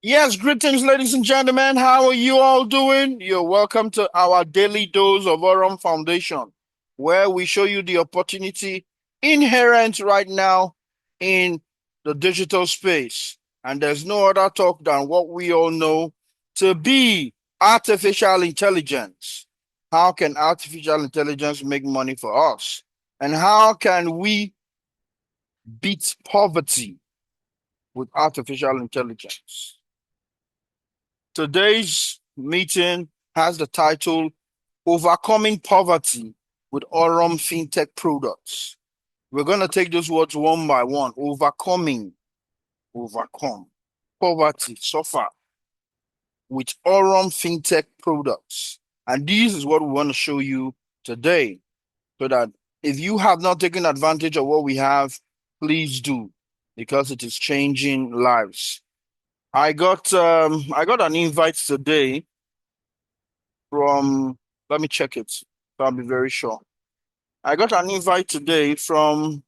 Yes, greetings, ladies and gentlemen. How are you all doing? You're welcome to our daily dose of Aurum Foundation, where we show you the opportunity inherent right now in the digital space. And there's no other talk than what we all know to be artificial intelligence. How can artificial intelligence make money for us? And how can we beat poverty with artificial intelligence? Today's meeting has the title Overcoming Poverty with Aurum Fintech Products. We're going to take those words one by one. Overcome, poverty, suffer with Aurum Fintech Products. And this is what we want to show you today so that if you have not taken advantage of what we have, please do because it is changing lives. I got an invite today from, let me check it. So I'll be very sure. I got an invite today from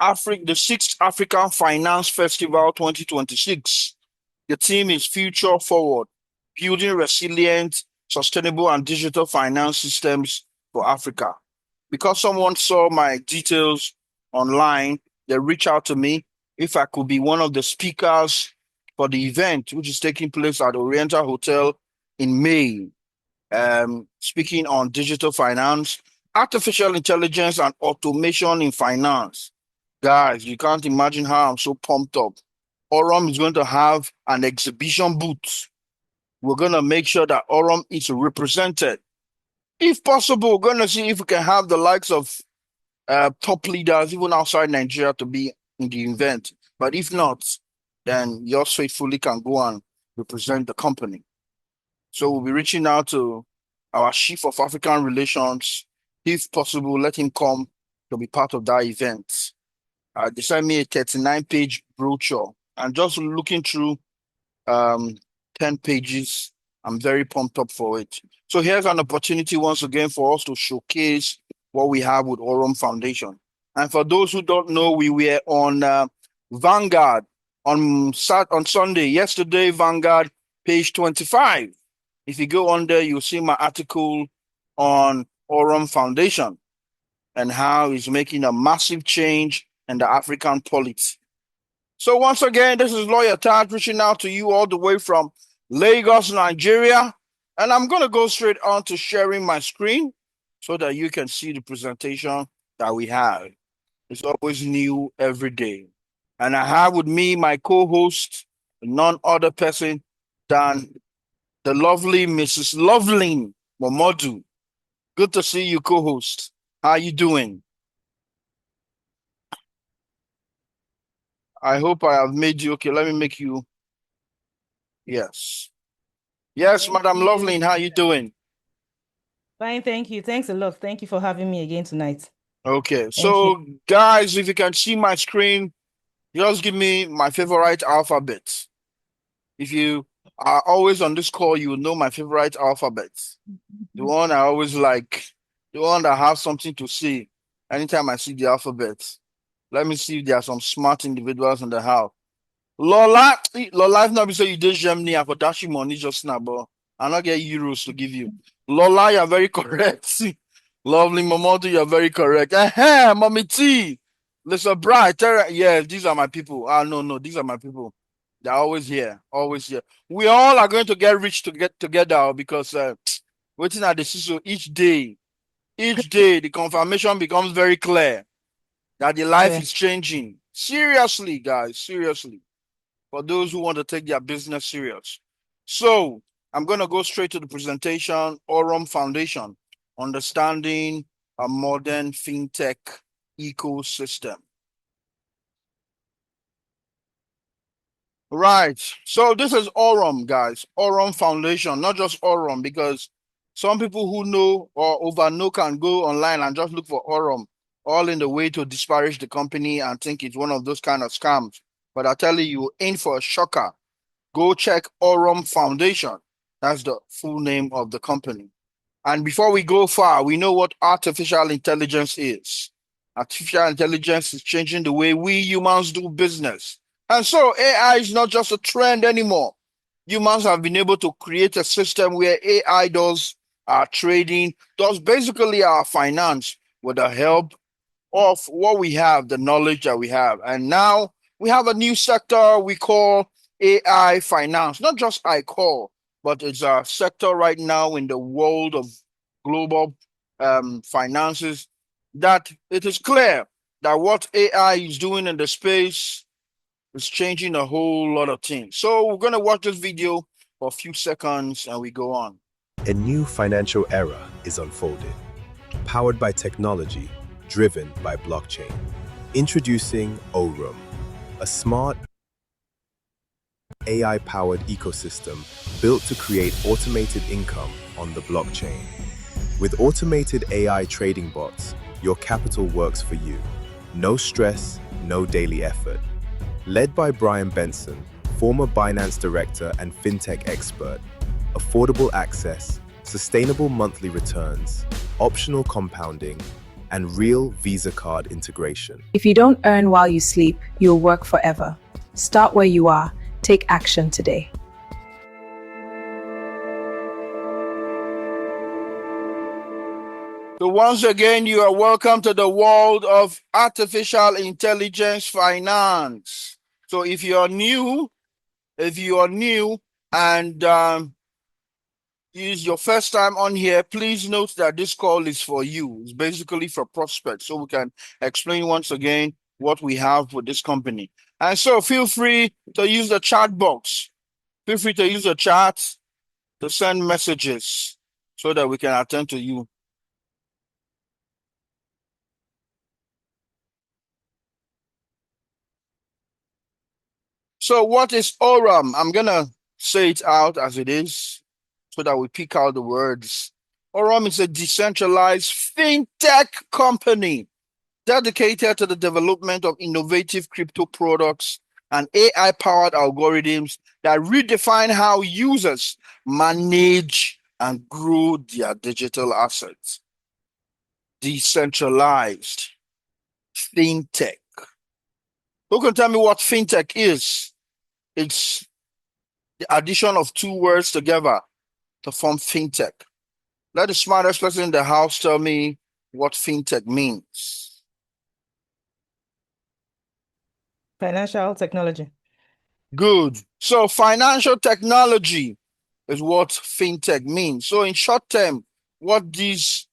Africa, the Sixth African Finance Festival 2026. The theme is Future Forward, Building Resilient, Sustainable and Digital Finance Systems for Africa. Because someone saw my details online, they reached out to me if I could be one of the speakers for the event, which is taking place at Oriental Hotel in May. Speaking on digital finance, artificial intelligence, and automation in finance. Guys, you can't imagine how I'm so pumped up. Aurum is going to have an exhibition booth. We're going to make sure that Aurum is represented. If possible, we're going to see if we can have the likes of top leaders, even outside Nigeria, to be in the event. But if not, then yours faithfully can go and represent the company. So we'll be reaching out to our Chief of African Relations. If possible, let him come to be part of that event. They sent me a 39-page brochure. And just looking through um, 10 pages, I'm very pumped up for it. So here's an opportunity once again for us to showcase what we have with Aurum Foundation. And for those who don't know, we were on Vanguard on Sunday. Yesterday, Vanguard, page 25. If you go on there, you'll see my article on Aurum Foundation and how it's making a massive change in the African polity. So once again, this is Lawyer Tad reaching out to you all the way from Lagos, Nigeria. And I'm going to go straight on to sharing my screen so that you can see the presentation that we have. It's always new every day. And I have with me my co-host, none other person than the lovely Mrs. Loveling Momodu. Good to see you, co-host. How you doing? I hope I have made you okay. Let me make you. Yes. Yes, Thank Madam you. Loveling, how you doing? Fine, thank you. Thanks a lot. Thank you for having me again tonight. Okay. Thank you. So, guys, if you can see my screen, just give me my favorite alphabet. If you are always on this call, you will know my favorite alphabet. The one I always like, the one that has something to say anytime I see the alphabet. Let me see if there are some smart individuals in the house. Lola, Lola, if not be say you did Germany, I for dash you money just now, but I not get euros to give you. Lola, you're very correct. Lovely Momodu, you're very correct. Mommy T. Listen, Bright, yeah, these are my people. Ah, no, no, these are my people. They're always here, always here. We all are going to get rich to get together because waiting at the so each day, the confirmation becomes very clear that the life Yeah. is changing. Seriously, guys, seriously for those who want to take their business serious. So I'm going to go straight to the presentation, Aurum Foundation, Understanding a Modern FinTech Ecosystem. Right. So this is Aurum, guys. Aurum Foundation, not just Aurum, because some people who know or over know can go online and just look for Aurum, all in the way to disparage the company and think it's one of those kind of scams. But I tell you, you in for a shocker. Go check Aurum Foundation. That's the full name of the company. And before we go far, we know what artificial intelligence is. Artificial intelligence is changing the way we humans do business. And so AI is not just a trend anymore. Humans have been able to create a system where AI does our trading, does basically our finance with the help of what we have, the knowledge that we have. And now we have a new sector we call AI finance. Not just I call, but it's a sector right now in the world of global finances that it is clear that what AI is doing in the space is changing a whole lot of things. So we're going to watch this video for a few seconds and we go on. A new financial era is unfolding, powered by technology, driven by blockchain. Introducing Aurum, a smart AI-powered ecosystem built to create automated income on the blockchain. With automated AI trading bots, your capital works for you. No stress, no daily effort. Led by Brian Benson, former Binance director and fintech expert, affordable access, sustainable monthly returns, optional compounding, and real Visa card integration. If you don't earn while you sleep, you'll work forever. Start where you are. Take action today. So once again, you are welcome to the world of artificial intelligence finance. So if you are new and is your first time on here, please note that this call is for you. It's basically for prospects, so we can explain once again what we have with this company. And so feel free to use the chat box. Feel free to use the chat to send messages so that we can attend to you. So what is Aurum? I'm going to say it out as it is so that we pick out the words. Aurum is a decentralized fintech company dedicated to the development of innovative crypto products and AI-powered algorithms that redefine how users manage and grow their digital assets. Decentralized fintech. Who can tell me what fintech is? It's the addition of two words together to form fintech. Let the smartest person in the house tell me what fintech means. Financial technology. Good. So financial technology is what fintech means. So in short term, what this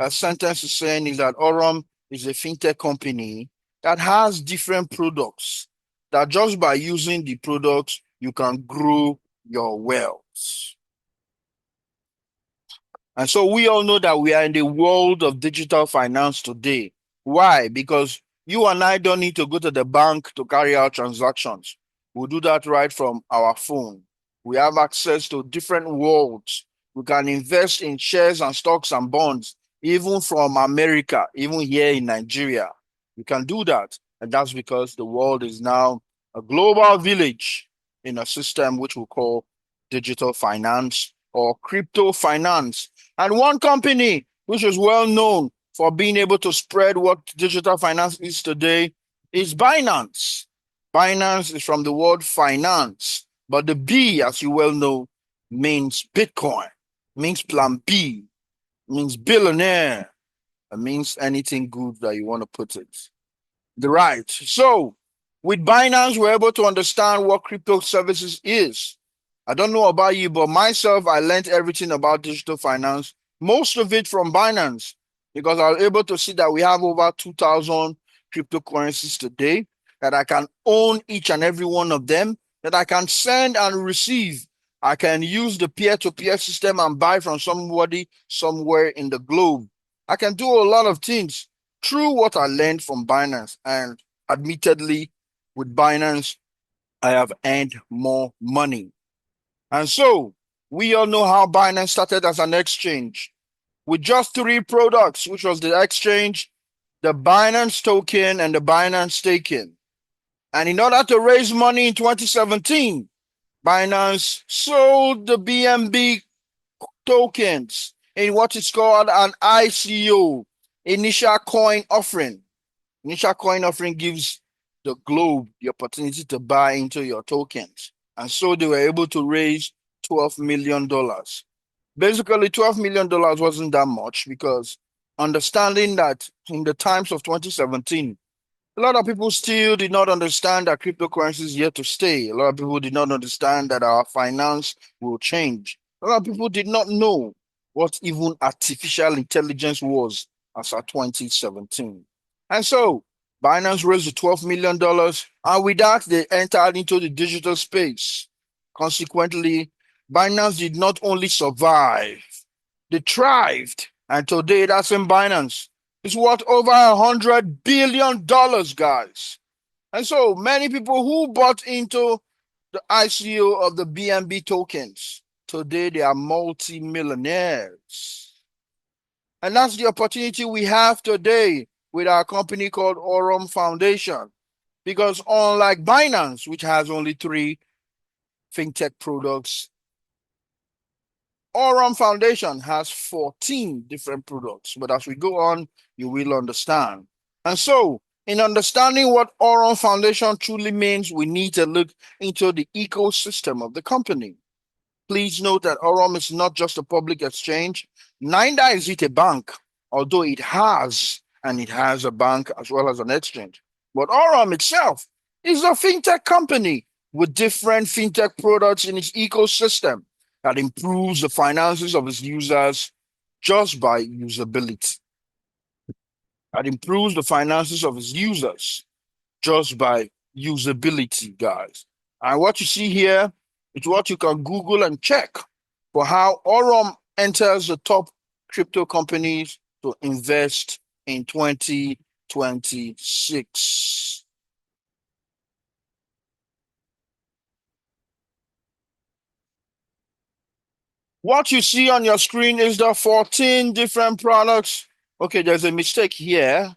sentence is saying is that Aurum is a fintech company that has different products that just by using the products, you can grow your wealth. And so we all know that we are in the world of digital finance today. Why? Because you and I don't need to go to the bank to carry out transactions. We'll do that right from our phone. We have access to different worlds. We can invest in shares and stocks and bonds, even from America, even here in Nigeria. You can do that. And that's because the world is now a global village in a system which we call digital finance or crypto finance. And one company which is well known for being able to spread what digital finance is today is Binance. Binance is from the word finance, but the B, as you well know, means Bitcoin, means plan B, means billionaire, it means anything good that you want to put it. The right. So with Binance, we're able to understand what crypto services is. I don't know about you, but myself, I learned everything about digital finance, most of it from Binance, because I was able to see that we have over 2,000 cryptocurrencies today, that I can own each and every one of them, that I can send and receive. I can use the peer-to-peer system and buy from somebody somewhere in the globe. I can do a lot of things through what I learned from Binance. And admittedly, with Binance, I have earned more money. And so we all know how Binance started as an exchange with just three products, which was the exchange, the Binance token, and the Binance staking. And in order to raise money in 2017, Binance sold the BNB tokens in what is called an ICO, initial coin offering. Initial coin offering gives the globe the opportunity to buy into your tokens. And so they were able to raise $12 million. Basically, $12 million wasn't that much because understanding that in the times of 2017, a lot of people still did not understand that cryptocurrency is here to stay. A lot of people did not understand that our finance will change. A lot of people did not know what even artificial intelligence was as at 2017. And so Binance raised the $12 million, and with that, they entered into the digital space. Consequently, Binance did not only survive, they thrived. And today, that's in Binance. It's worth over $100 billion, guys. And so many people who bought into the ICO of the BNB tokens, today they are multi-millionaires. And that's the opportunity we have today with our company called Aurum Foundation. Because unlike Binance, which has only 3 fintech products, Aurum Foundation has 14 different products. But as we go on, you will understand. And so, in understanding what Aurum Foundation truly means, we need to look into the ecosystem of the company. Please note that Aurum is not just a public exchange, neither is it a bank, although it has a bank as well as an exchange. But Aurum itself is a fintech company with different fintech products in its ecosystem that improves the finances of its users just by usability. That improves the finances of its users just by usability, guys. And what you see here is what you can Google and check for how Aurum enters the top crypto companies to invest in 2026. What you see on your screen is the 14 different products. Okay, there's a mistake here.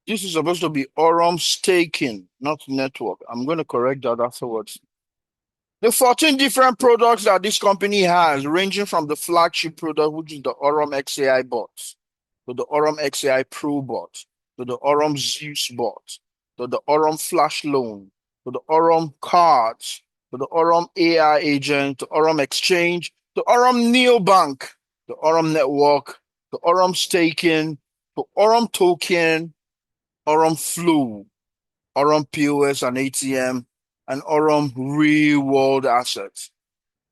This is supposed to be Aurum staking, not network. I'm going to correct that afterwards. The 14 different products that this company has, ranging from the flagship product, which is the Aurum XAI bot, to the Aurum XAI Pro bot, to the Aurum Zeus bot, to the Aurum Flash Loan, to the Aurum Cards, to the Aurum AI Agent, to Aurum Exchange, to Aurum Neobank, the Aurum Network, the Aurum Staking, to Aurum Token, Aurum Flow, Aurum POS and ATM, and Aurum Real World Assets.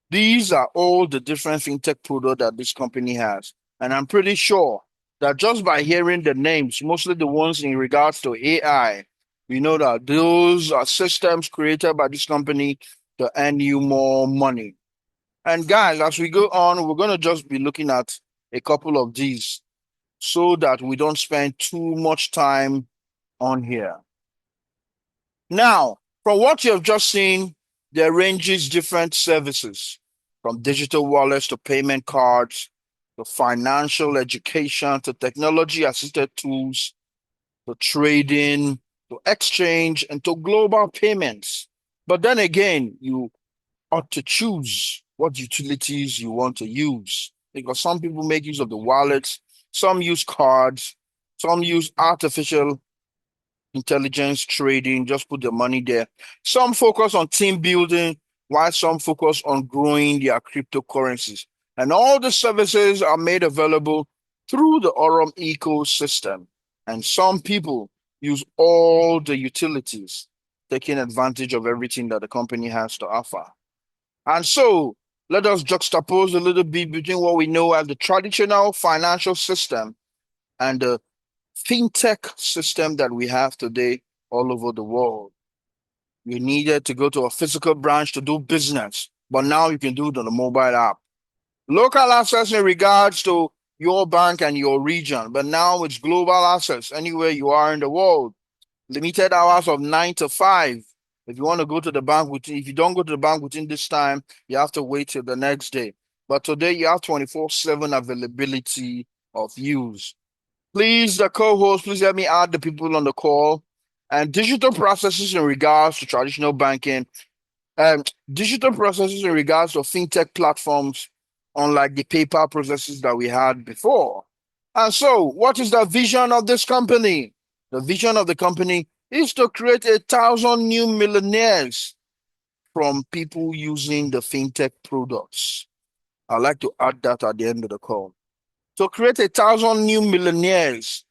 These are all the different fintech products that this company has. And I'm pretty sure that just by hearing the names, mostly the ones in regards to AI, we know that those are systems created by this company to earn you more money. And guys, as we go on, we're going to just be looking at a couple of these so that we don't spend too much time on here. Now, from what you have just seen, there ranges different services, from digital wallets to payment cards, to financial education, to technology-assisted tools, to trading, to exchange, and to global payments. But then again, you ought to choose what utilities you want to use, because some people make use of the wallets, some use cards, some use artificial intelligence trading, just put the money there. Some focus on team building, while some focus on growing their cryptocurrencies. And all the services are made available through the Aurum ecosystem. And some people use all the utilities, taking advantage of everything that the company has to offer. And so let us juxtapose a little bit between what we know as the traditional financial system and the fintech system that we have today all over the world. You needed to go to a physical branch to do business, but now you can do it on a mobile app. Local access in regards to your bank and your region, but now it's global access anywhere you are in the world. Limited hours of 9 to 5. If you want to go to the bank if you don't go to the bank within this time, you have to wait till the next day. But today you have 24/7 availability of use. Please, the co-host, please let me add the people on the call. And digital processes in regards to traditional banking, digital processes in regards to fintech platforms, unlike the paper processes that we had before. And so, what is the vision of this company? The vision of the company is to create 1,000 new millionaires from people using the fintech products. I'd like to add that at the end of the call. To create 1,000 new millionaires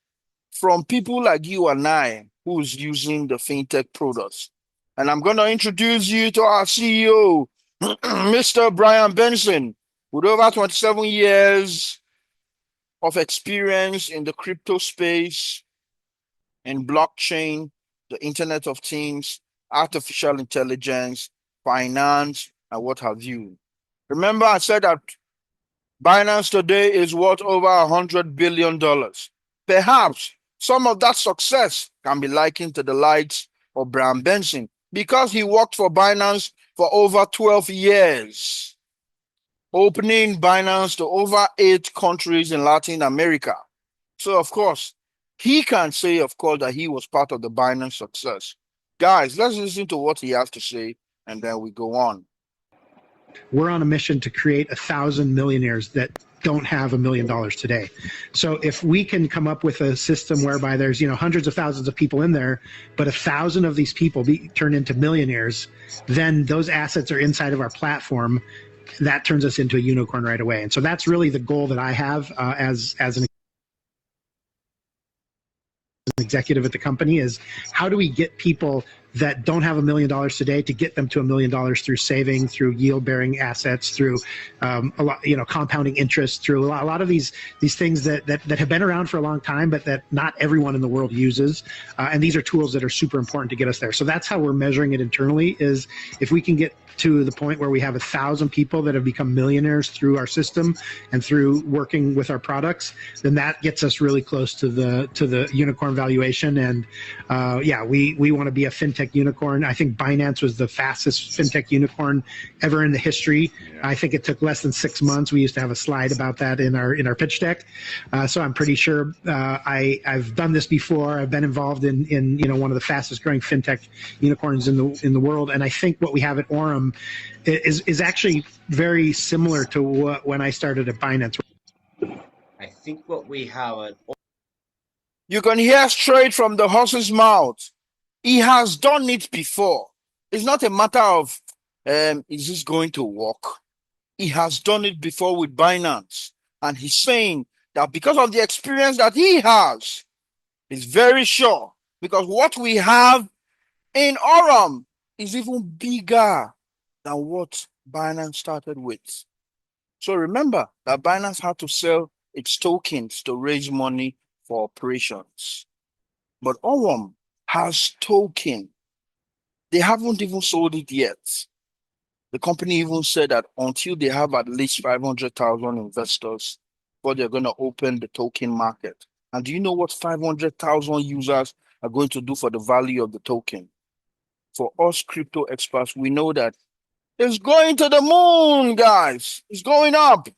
from people like you and I who's using the fintech products. And I'm going to introduce you to our CEO, Mr. Brian Benson, with over 27 years of experience in the crypto space, in blockchain, the Internet of Things, artificial intelligence, finance, and what have you. Remember, I said that Binance today is worth over $100 billion. Perhaps some of that success can be likened to the likes of Brian Benson because he worked for Binance for over 12 years, opening Binance to over 8 countries in Latin America. So, of course, he can say, of course, that he was part of the Binance success. Guys, let's listen to what he has to say, and then we go on. We're on a mission to create 1,000 millionaires that don't have $1 million today. So if we can come up with a system whereby there's hundreds of thousands of people in there, but 1,000 of these people turn into millionaires, then those assets are inside of our platform. That turns us into a unicorn right away. And so that's really the goal that I have as an executive at the company is how do we get people that don't have $1 million today to get them to $1 million through saving, through yield-bearing assets, through a lot, compounding interest, through a lot of these things that have been around for a long time, but that not everyone in the world uses. And these are tools that are super important to get us there. So that's how we're measuring it internally, is if we can get to the point where we have 1,000 people that have become millionaires through our system and through working with our products, then that gets us really close to the unicorn valuation. And we want to be a fintech unicorn. I think Binance was the fastest fintech unicorn ever in the history. Yeah. I think it took less than 6 months. We used to have a slide about that in our pitch deck. So I'm pretty sure I've done this before. I've been involved in one of the fastest growing fintech unicorns in the world. And I think what we have at Aurum is actually very similar to when I started at Binance. I think what we have at You can hear straight from the horse's mouth. He has done it before. It's not a matter of is this going to work? He has done it before with Binance. And he's saying that because of the experience that he has, he's very sure. Because what we have in Aurum is even bigger than what Binance started with. So remember that Binance had to sell its tokens to raise money for operations. But Aurum has token. They haven't even sold it yet. The company even said that until they have at least 500,000 investors, but they're going to open the token market. And do you know what 500,000 users are going to do for the value of the token? For us crypto experts, we know that it's going to the moon, guys. It's going up.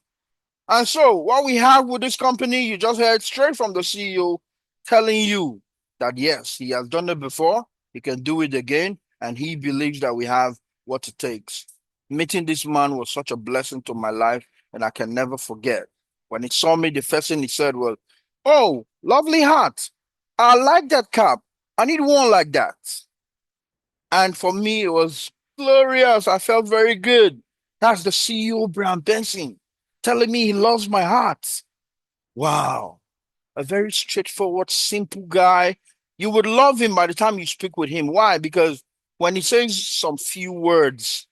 And so what we have with this company, you just heard straight from the CEO telling you that, yes, he has done it before. He can do it again. And he believes that we have what it takes. Meeting this man was such a blessing to my life, and I can never forget. When he saw me, the first thing he said was, "Oh, lovely hat. I like that cap. I need one like that." And for me, it was glorious. I felt very good. That's the CEO, Brian Benson, telling me he loves my heart. Wow. A very straightforward, simple guy. You would love him by the time you speak with him. Why? Because when he says some few words,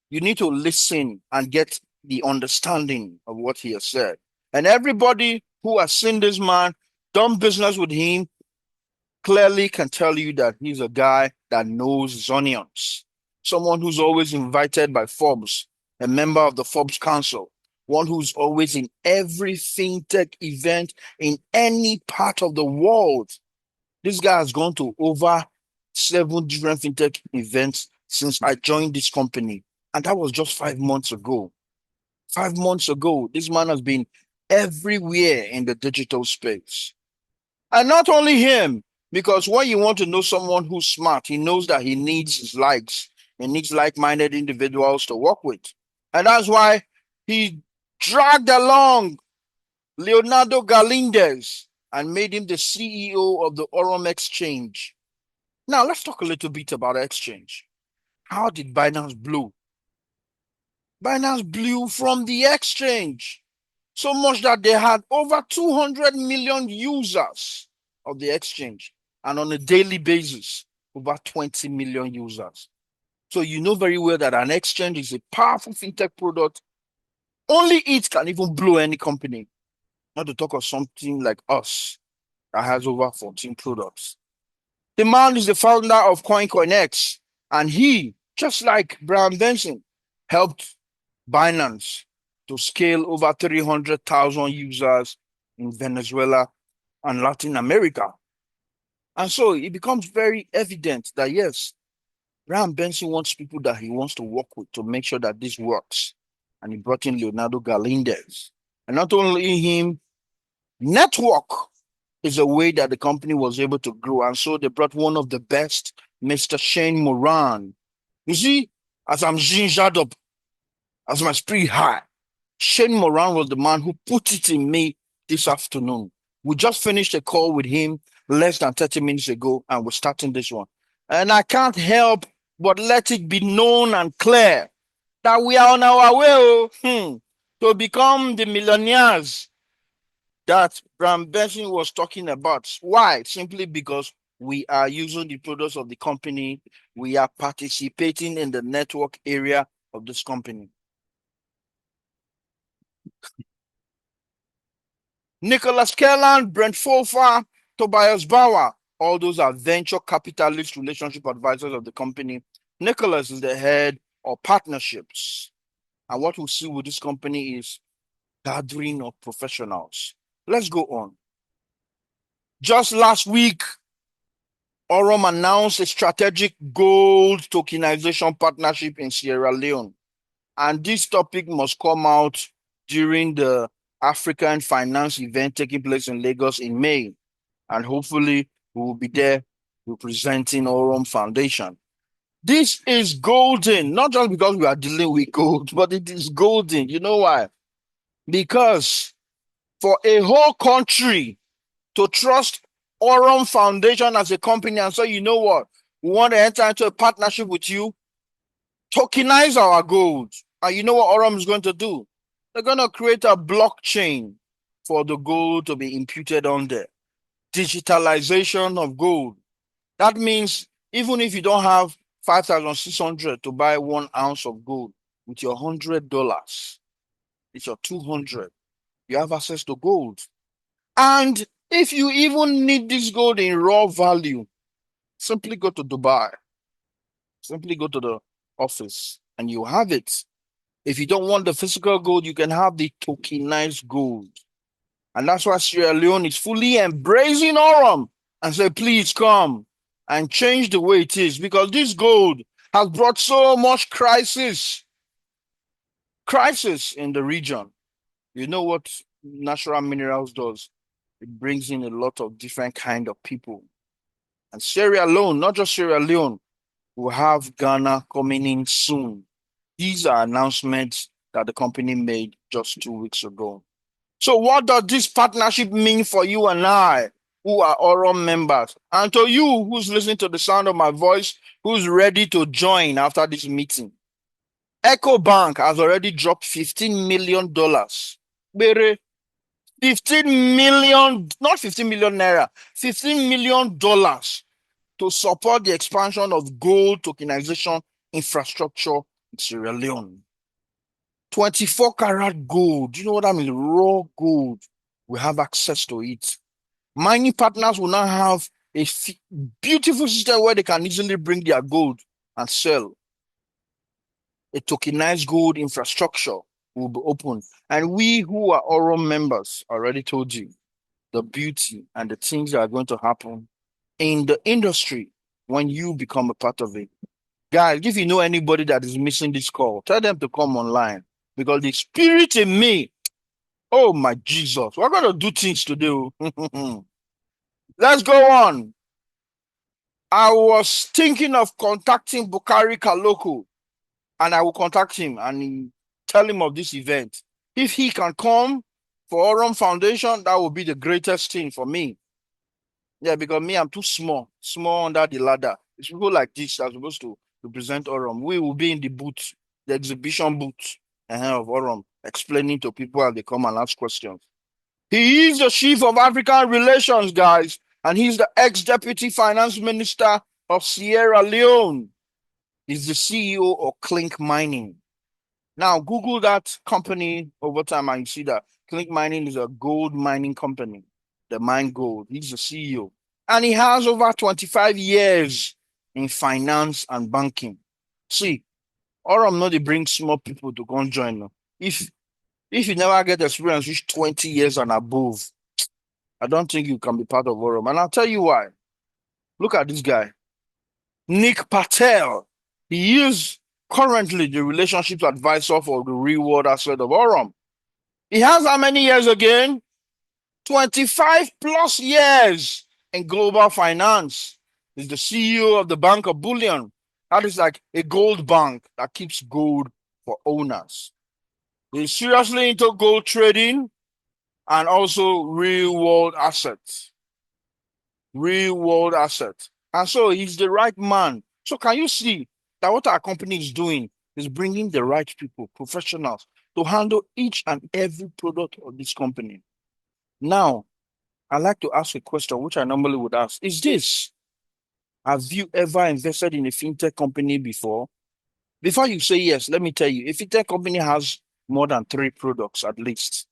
you need to listen and get the understanding of what he has said. And everybody who has seen this man, done business with him, clearly can tell you that he's a guy that knows his onions. Someone who's always invited by Forbes, a member of the Forbes Council, one who's always in every fintech event in any part of the world. This guy has gone to over 7 different fintech events since I joined this company. And that was just 5 months ago. 5 months ago, this man has been everywhere in the digital space. And not only him, because when you want to know someone who's smart, he knows that he needs his likes. He needs like-minded individuals to work with. And that's why he dragged along Leonardo Galindez and made him the CEO of the Aurum Exchange. Now let's talk a little bit about exchange. How did Binance blow? Binance blew from the exchange so much that they had over 200 million users of the exchange, and on a daily basis, over 20 million users. So you know very well that an exchange is a powerful fintech product. Only it can even blow any company, not to talk of something like us that has over 14 products. The man is the founder of CoinCoinX, and he, just like Brian Benson, helped Binance to scale over 300,000 users in Venezuela and Latin America. And so it becomes very evident that yes, Brian Benson wants people that he wants to work with to make sure that this works. And he brought in Leonardo Galindez. And not only him, network is a way that the company was able to grow. And so they brought one of the best, Mr. Shane Moran. You see, as I'm gingered up, as my spirit high, Shane Moran was the man who put it in me this afternoon. We just finished a call with him less than 30 minutes ago, and we're starting this one. And I can't help but let it be known and clear that we are on our way to become the millionaires that Bram Benson was talking about. Why? Simply because we are using the products of the company. We are participating in the network area of this company. Nicholas Kelland, Brent Fofa, Tobias Bauer, all those are venture capitalist relationship advisors of the company. Nicholas is the head of partnerships. And what we see with this company is gathering of professionals. Let's go on. Just last week, Aurum announced a strategic gold tokenization partnership in Sierra Leone. And this topic must come out during the African finance event taking place in Lagos in May. And hopefully we will be there representing Aurum Foundation. This is golden, not just because we are dealing with gold, but it is golden. You know why? Because for a whole country to trust Aurum Foundation as a company and say, you know what, we want to enter into a partnership with you, tokenize our gold. And you know what Aurum is going to do? They're going to create a blockchain for the gold to be imputed on there. Digitalization of gold. That means even if you don't have 5,600 to buy 1 ounce of gold, with your $100, it's your 200, you have access to gold. And if you even need this gold in raw value, simply go to Dubai. Simply go to the office and you have it. If you don't want the physical gold, you can have the tokenized gold. And that's why Sierra Leone is fully embracing Aurum and say, please come and change the way it is, because this gold has brought so much crisis in the region. You know what natural minerals does? It brings in a lot of different kind of people. And Sierra Leone, not just Sierra Leone, will have Ghana coming in soon. These are announcements that the company made just 2 weeks ago. So what does this partnership mean for you and I, who are Aurum members? And to you who's listening to the sound of my voice, who's ready to join after this meeting? EcoBank has already dropped $15 million. 15 million, not 15 million naira, $15 million to support the expansion of gold tokenization infrastructure in Sierra Leone. 24 karat gold. You know what I mean? Raw gold. We have access to it. Mining partners will now have a beautiful system where they can easily bring their gold and sell. A tokenized gold infrastructure will be open. And we who are Aurum members already told you the beauty and the things that are going to happen in the industry when you become a part of it. Guys, if you know anybody that is missing this call, tell them to come online, because the spirit in me, oh my Jesus, we're going to do things today. Let's go on. I was thinking of contacting Bukari Kaloko, and I will contact him and tell him of this event. If he can come for Aurum Foundation, that would be the greatest thing for me. Yeah, because me, I'm too small, small under the ladder. It's people like this that are supposed to represent Aurum. We will be in the booth, the exhibition booth of Aurum, explaining to people as they come and ask questions. He is the chief of African relations, guys, and he's the ex-deputy finance minister of Sierra Leone. He's the CEO of Clink Mining. Now, Google that company over time and you see that Clink Mining is a gold mining company. They mine gold. He's the CEO. And he has over 25 years in finance and banking. See, Aurum know they bring small people to come join them. If you never get experience reach 20 years and above, I don't think you can be part of Aurum. And I'll tell you why. Look at this guy, Nick Patel. He is currently the relationships advisor for the real world asset of Aurum. He has how many years again? 25 plus years in global finance. He's the CEO of the Bank of Bullion. That is like a gold bank that keeps gold for owners. He's seriously into gold trading and also real world assets. Real world assets. And so he's the right man. So can you see that what our company is doing is bringing the right people, professionals, to handle each and every product of this company? Now, I'd like to ask a question, which I normally would ask, is this: have you ever invested in a fintech company before? Before you say yes, let me tell you, a fintech company has more than 3 products at least.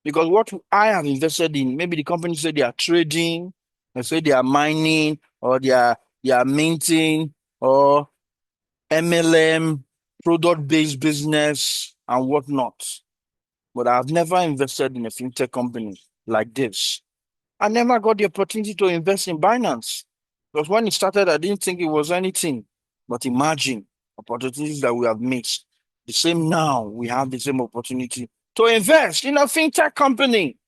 Because what I have invested in, maybe the company say they are trading, they say they are mining, or they are minting, or MLM, product-based business, and whatnot. But I've never invested in a fintech company like this. I never got the opportunity to invest in Binance. Because when it started, I didn't think it was anything. But imagine opportunities that we have missed. The same now, we have the same opportunity to invest in a fintech company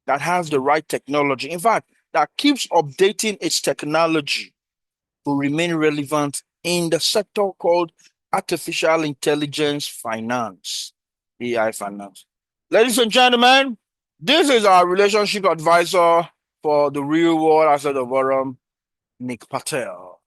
that has the right technology. In fact, that keeps updating its technology to remain relevant in the sector called artificial intelligence finance, AI finance. Ladies and gentlemen, this is our relationship advisor for the real world asset of Aurum, Nick Patel.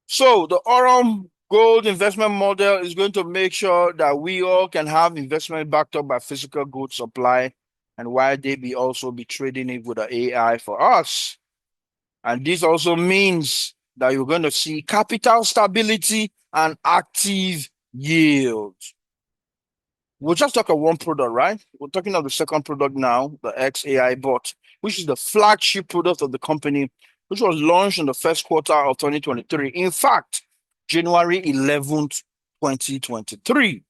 So the Aurum gold investment model is going to make sure that we all can have investment backed up by physical gold supply, and while they be also be trading it with the AI for us. And this also means that you're going to see capital stability and active yield. We'll just talk about one product, right? We're talking of the second product now, the XAI bot, which is the flagship product of the company, which was launched in the first quarter of 2023. In fact, January 11th, 2023,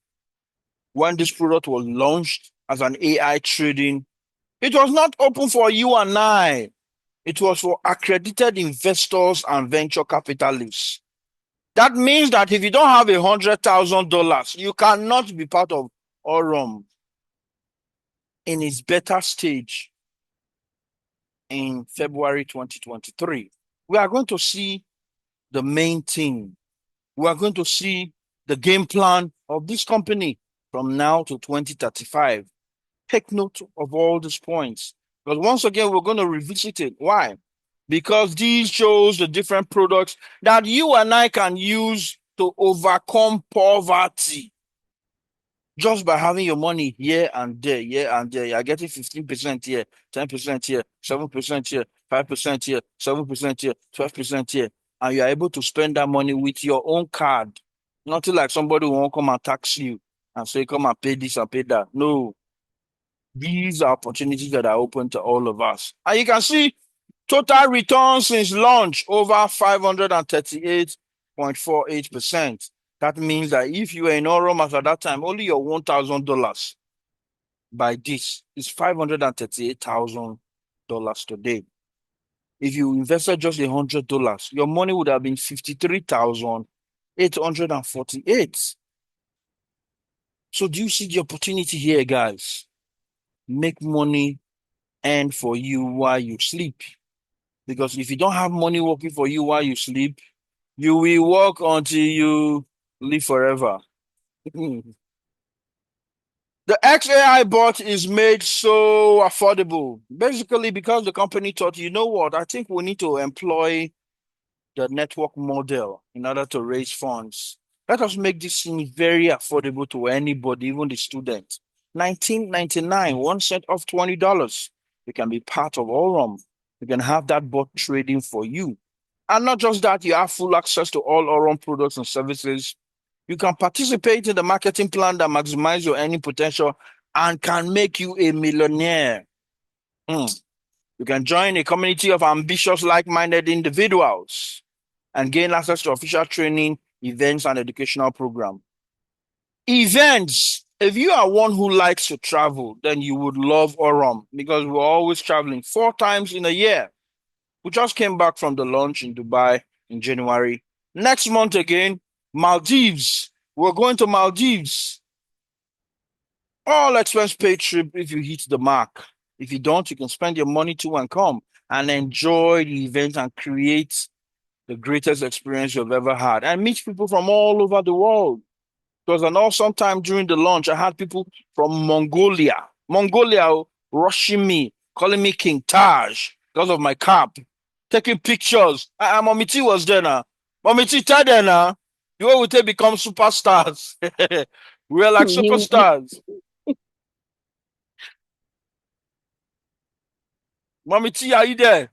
when this product was launched as an AI trading, it was not open for you and I. It was for accredited investors and venture capitalists. That means that if you don't have $100,000, you cannot be part of Aurum in its beta stage in February 2023. We are going to see the main thing. We are going to see the game plan of this company from now to 2035. Take note of all these points. Because once again, we're going to revisit it. Why? Because these shows the different products that you and I can use to overcome poverty. Just by having your money here and there, here and there. You're getting 15% here, 10% here, 7% here, 5% here, 7% here, 12% here. And you're able to spend that money with your own card. Nothing like somebody won't come and tax you and say, come and pay this and pay that. No. These are opportunities that are open to all of us. And you can see total return since launch over 538.48%. That means that if you were in Aurum at that time, only your $1,000 by this is $538,000 today. If you invested just $100, your money would have been $53,848. So do you see the opportunity here, guys? Make money and for you while you sleep. Because if you don't have money working for you while you sleep, you will work until you live forever. The XAI bot is made so affordable, basically because the company thought, you know what, I think we need to employ the network model in order to raise funds. Let us make this thing very affordable to anybody, even the student. 19.99, 1 cent off $20. You can be part of Aurum. You can have that bot trading for you. And not just that, you have full access to all Aurum products and services. You can participate in the marketing plan that maximizes your earning potential and can make you a millionaire. You can join a community of ambitious, like-minded individuals and gain access to official training, events, and educational program. Events. If you are one who likes to travel, then you would love Aurum because we're always traveling 4 times in a year. We just came back from the launch in Dubai in January. Next month again, Maldives. We're going to Maldives. All expense paid trip if you hit the mark. If you don't, you can spend your money to and come and enjoy the event and create the greatest experience you've ever had and meet people from all over the world. It was an awesome time during the launch. I had people from Mongolia rushing me, calling me King Taj because of my cap, taking pictures. Mommy T was there now. Mommy T, tell there now. You will take become superstars. We're like You, superstars. Mommy T, are you there?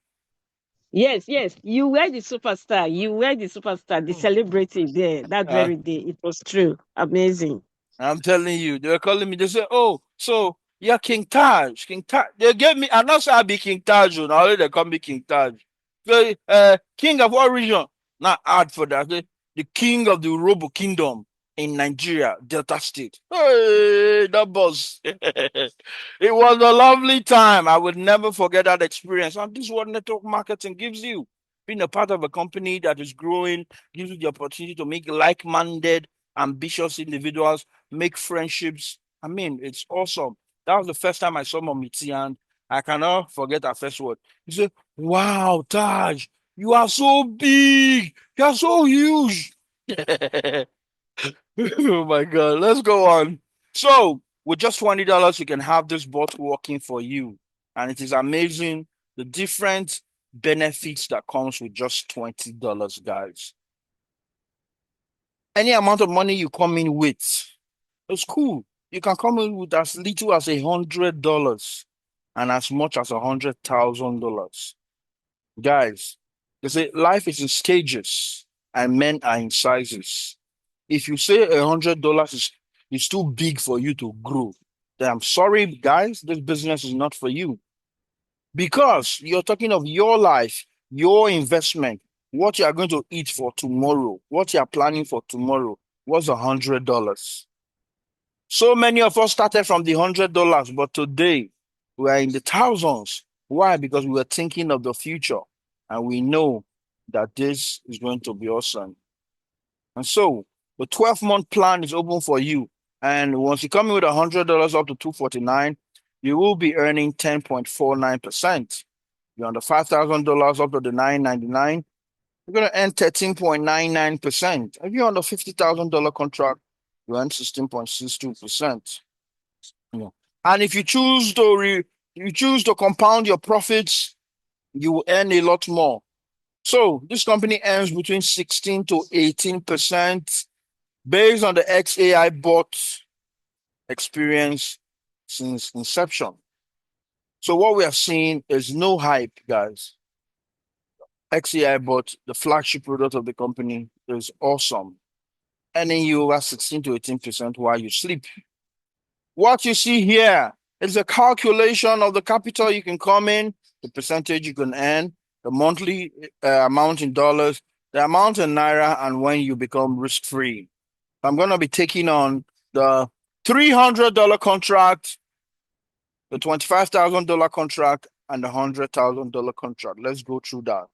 yes, yes. You were the superstar. You were the superstar, the celebrity there that Uh, very day. It was true. Amazing. I'm telling you, they were calling me. They said, "Oh, so you're King Taj, King Taj." They gave me, and not say I be King Taj. Now they call me King Taj. So, king of what region? Not hard for that. The king of the Urobo Kingdom in Nigeria, Delta State. Hey, that boss. It was a lovely time. I would never forget that experience. And this is what network marketing gives you. Being a part of a company that is growing gives you the opportunity to make like-minded, ambitious individuals, make friendships. I mean, it's awesome. That was the first time I saw Momiti, and I cannot forget her first word. He said, "Wow, Taj, you are so big. You are so huge." Oh my God. Let's go on. So, with just $20, you can have this bot working for you. And it is amazing the different benefits that comes with just $20, guys. Any amount of money you come in with, it's cool. You can come in with as little as $100 and as much as $100,000. Guys, they say life is in stages and men are in sizes. If you say $100 is too big for you to grow, then I'm sorry, guys, this business is not for you. Because you're talking of your life, your investment, what you are going to eat for tomorrow, what you are planning for tomorrow was $100. So many of us started from the $100, but today we are in the thousands. Why? Because we were thinking of the future and we know that this is going to be awesome. And so the 12-month plan is open for you. And once you come in with $100 up to $249, you will be earning 10.49%. You're on the $5,000 up to the $999, you're going to earn 13.99%. If you're on the $50,000 contract, you earn 16.62%. Yeah. And if you choose to compound your profits, you will earn a lot more. So this company earns between 16 to 18% based on the XAI bot experience since inception. So what we are seeing is no hype, guys. XAI bot, the flagship product of the company, is awesome, earning you over 16 to 18% while you sleep. What you see here is a calculation of the capital you can come in, the percentage you can earn, the monthly amount in dollars, the amount in naira, and when you become risk-free. I'm going to be taking on the $300 contract, the $25,000 contract, and the $100,000 contract. Let's go through that.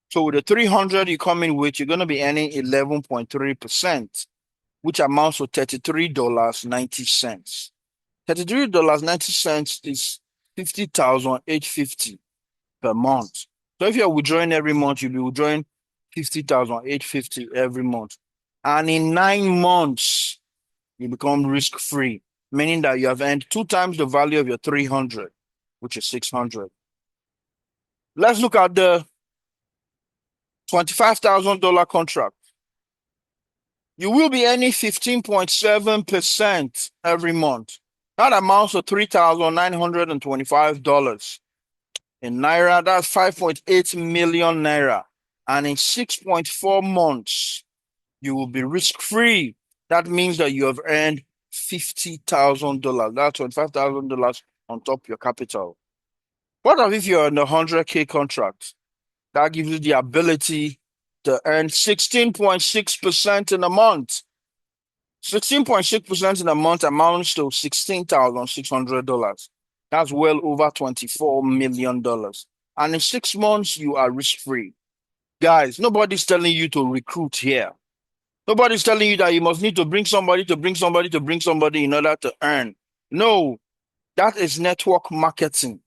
So with the 300 you come in with, you're going to be earning 11.3%, which amounts to $33.90. $33.90 is 50,850 per month. So if you're withdrawing every month, you'll be withdrawing 50,850 every month. And in 9 months, you become risk-free. meaning that you have earned 2 times the value of your 300, which is 600. Let's look at the $25,000 contract. You will be earning 15.7% every month. That amounts to $3,925. In Naira, that's 5.8 million Naira. And in 6.4 months, you will be risk-free. That means that you have earned $50,000. That's $25,000 on top of your capital. What if you're in a 100K contract? That gives you the ability to earn 16.6% in a month. 16.6% in a month amounts to $16,600. That's well over $24 million. And in 6 months, you are risk-free. Guys, nobody's telling you to recruit here. Nobody's telling you that you must need to bring somebody in order to earn. No, that is network marketing.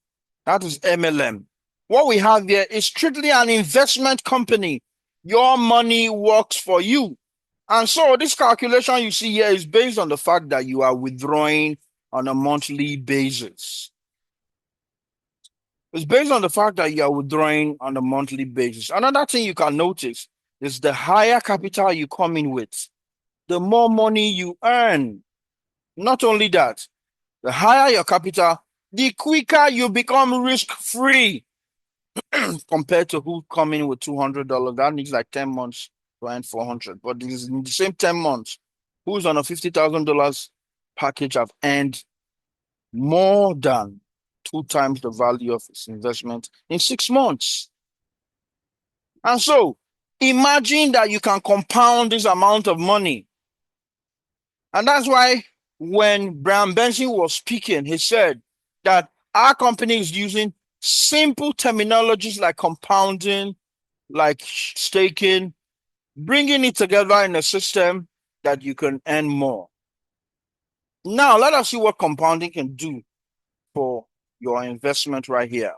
That is MLM. What we have here is strictly an investment company. Your money works for you. And so this calculation you see here is based on the fact that you are withdrawing on a monthly basis. It's based on the fact that you are withdrawing on a monthly basis. Another thing you can notice is the higher capital you come in with, the more money you earn. Not only that, the higher your capital, the quicker you become risk-free compared to who come in with $200. That needs like 10 months to earn 400. But this is in the same 10 months, who's on a $50,000 package have earned more than 2 times the value of his investment in 6 months. And so imagine that you can compound this amount of money. And that's why when Brian Benson was speaking, he said that our company is using simple terminologies like compounding, like staking, bringing it together in a system that you can earn more. Now, let us see what compounding can do for your investment right here.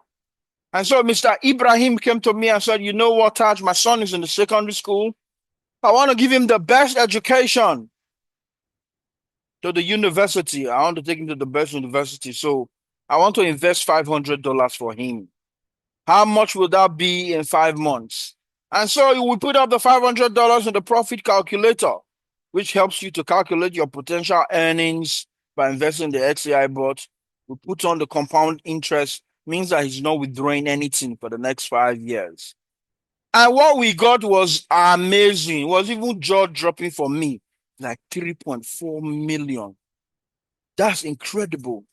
And so Mr. Ibrahim came to me and said, you know what, Taj, my son is in the secondary school. I want to give him the best education to the university. I want to take him to the best university. So I want to invest $500 for him. How much will that be in 5 months? And so we put up the $500 in the profit calculator, which helps you to calculate your potential earnings by investing in the XAI bot. We put on the compound interest, means that he's not withdrawing anything for the next 5 years. And what we got was amazing. It was even jaw-dropping for me, like 3.4 million. That's incredible.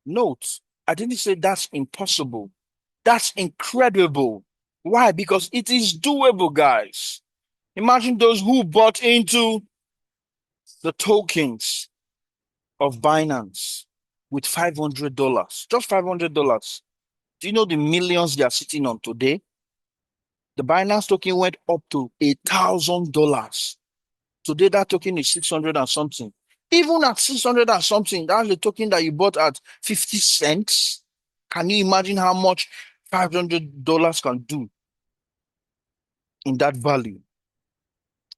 Note, I didn't say that's impossible. That's incredible. Why? Because it is doable, guys. Imagine those who bought into the tokens of Binance with $500, just $500. Do you know the millions they are sitting on today? The Binance token went up to $1,000. Today, that token is 600 and something. Even at 600 and something, that's the token that you bought at 50 cents. Can you imagine how much $500 can do in that value?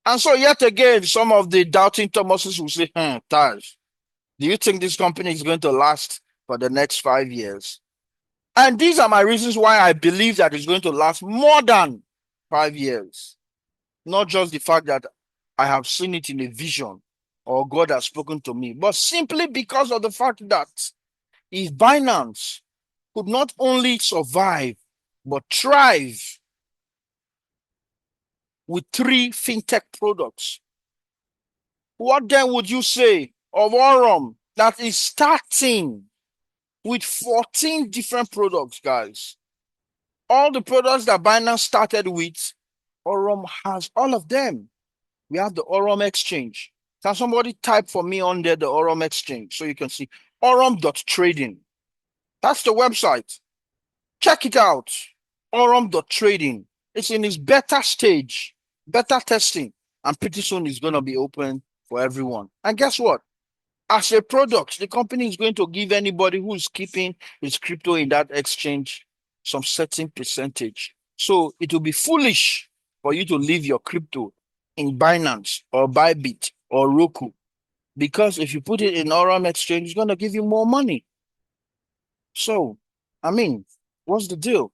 And so yet again, some of the doubting Thomases will say, Taj, do you think this company is going to last for the next 5 years? And these are my reasons why I believe that it's going to last more than 5 years. Not just the fact that I have seen it in a vision or God has spoken to me, but simply because of the fact that if Binance could not only survive, but thrive with 3 fintech products, what then would you say of Aurum that is starting with 14 different products, guys? All the products that Binance started with, Aurum has all of them. We have the Aurum Exchange. Can somebody type for me on there the Aurum Exchange so you can see aurum.trading. That's the website. Check it out. Aurum.trading. It's in its beta stage, beta testing, and pretty soon it's going to be open for everyone. And guess what? As a product, the company is going to give anybody who is keeping his crypto in that exchange some certain percentage. So it will be foolish for you to leave your crypto in Binance or Bybit or Roku. because if you put it in Aurum exchange, it's going to give you more money. So, I mean, what's the deal?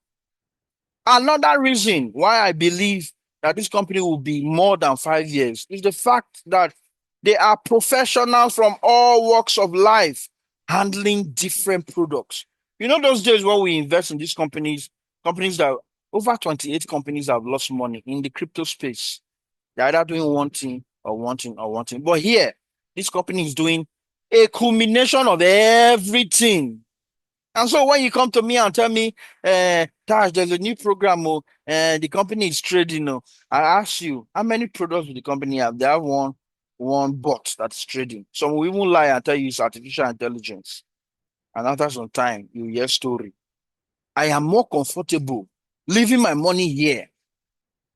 Another reason why I believe that this company will be more than 5 years is the fact that they are professionals from all walks of life handling different products. You know, those days when we invest in these companies that over 28 companies have lost money in the crypto space. They're either doing one thing or one thing or one thing. But here, this company is doing a culmination of everything. And so when you come to me and tell me, Tash, there's a new program, the company is trading, I ask you, how many products do the company have? They have one bot that's trading. Some will even lie and tell you it's artificial intelligence. And after some time, you hear story. I am more comfortable leaving my money here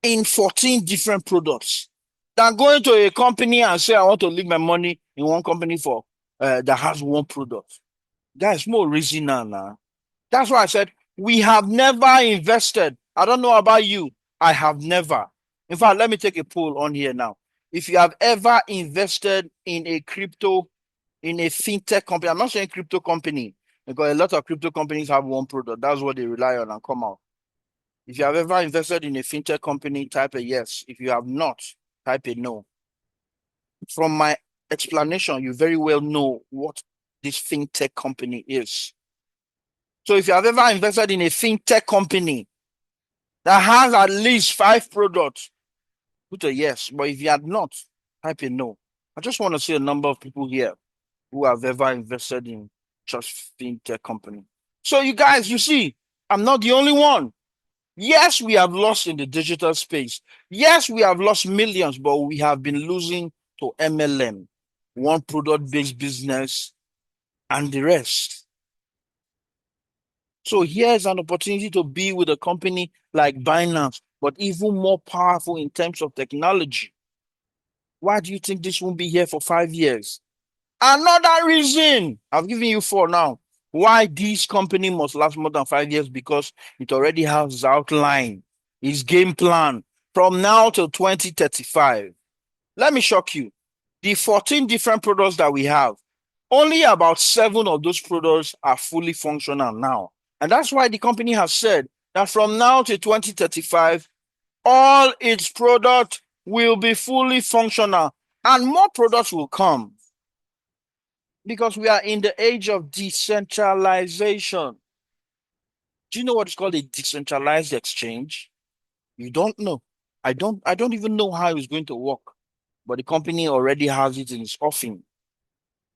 in 14 different products than going to a company and say I want to leave my money in one company for that has one product. That's more reason now. That's why I said we have never invested. I don't know about you. I have never. In fact, let me take a poll on here now. If you have ever invested in a crypto, in a fintech company, I'm not saying crypto company, because a lot of crypto companies have one product. That's what they rely on and come out. If you have ever invested in a fintech company, type a yes. If you have not, type a no. From my explanation, you very well know what this fintech company is. So if you have ever invested in a fintech company that has at least 5 products, put a yes. But if you have not, type a no. I just want to see a number of people here who have ever invested in just fintech company. So you guys, you see, I'm not the only one. Yes, we have lost in the digital space. Yes, we have lost millions, but we have been losing to MLM, one product-based business, and the rest. So here's an opportunity to be with a company like Binance, but even more powerful in terms of technology. Why do you think this won't be here for 5 years? Another reason, I've given you 4 now, why this company must last more than 5 years, because it already has its outline, its game plan from now till 2035. Let me shock you. The 14 different products that we have, only about 7 of those products are fully functional now. And that's why the company has said that from now to 2035, all its products will be fully functional and more products will come. Because we are in the age of decentralization. Do you know what is called a decentralized exchange? You don't know. I don't even know how it's going to work, but the company already has it in its offing.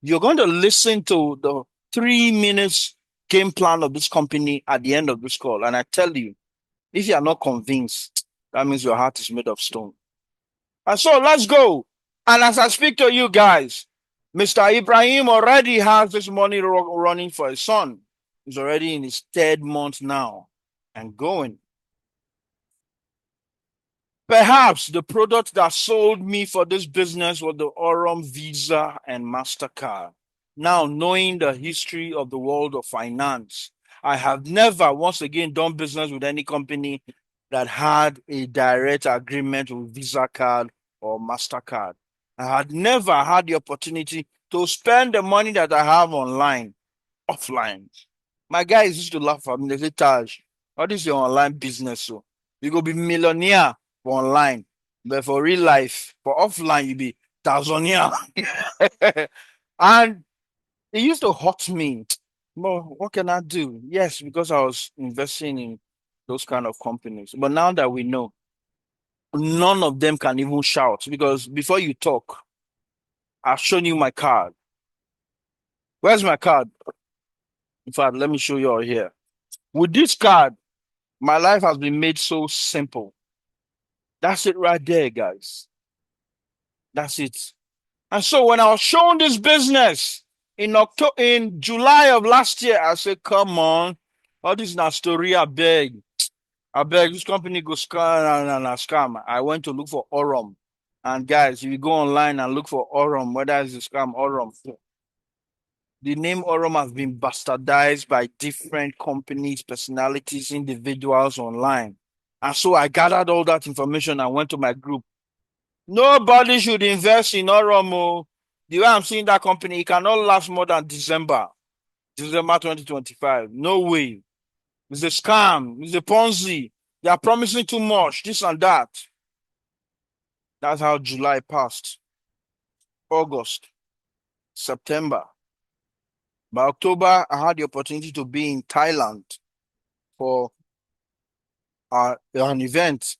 You're going to listen to the 3 minutes game plan of this company at the end of this call. And I tell you, if you are not convinced, that means your heart is made of stone. And so let's go. And as I speak to you guys, Mr. Ibrahim already has this money running for his son. He's already in his 3rd month now and going. Perhaps the product that sold me for this business was the Aurum Visa and MasterCard. Now, knowing the history of the world of finance, I have never, once again, done business with any company that had a direct agreement with Visa card or MasterCard. I had never had the opportunity to spend the money that I have online, offline. My guys used to laugh at me. They say, Taj, what is your online business? So you go be millionaire for online, but for real life, for offline, you be thousandaire. And it used to hurt me. But what can I do? Yes, because I was investing in those kind of companies. But now that we know, none of them can even shout, because before you talk, I've shown you my card. Where's my card? In fact, let me show you all here. With this card, my life has been made so simple. That's it right there, guys. That's it. And so when I was shown this business in July of last year, I said, come on, all this is not story, I beg. This company go scam. I went to look for Aurum. And guys, if you go online and look for Aurum, whether it's a scam, Aurum, the name Aurum has been bastardized by different companies, personalities, individuals online. And so I gathered all that information and went to my group. Nobody should invest in Aurum. The way I'm seeing that company, it cannot last more than December 2025. No way. It's a scam. It's a Ponzi. They are promising too much, this and that. That's how July passed. August, September. By October, I had the opportunity to be in Thailand for an event.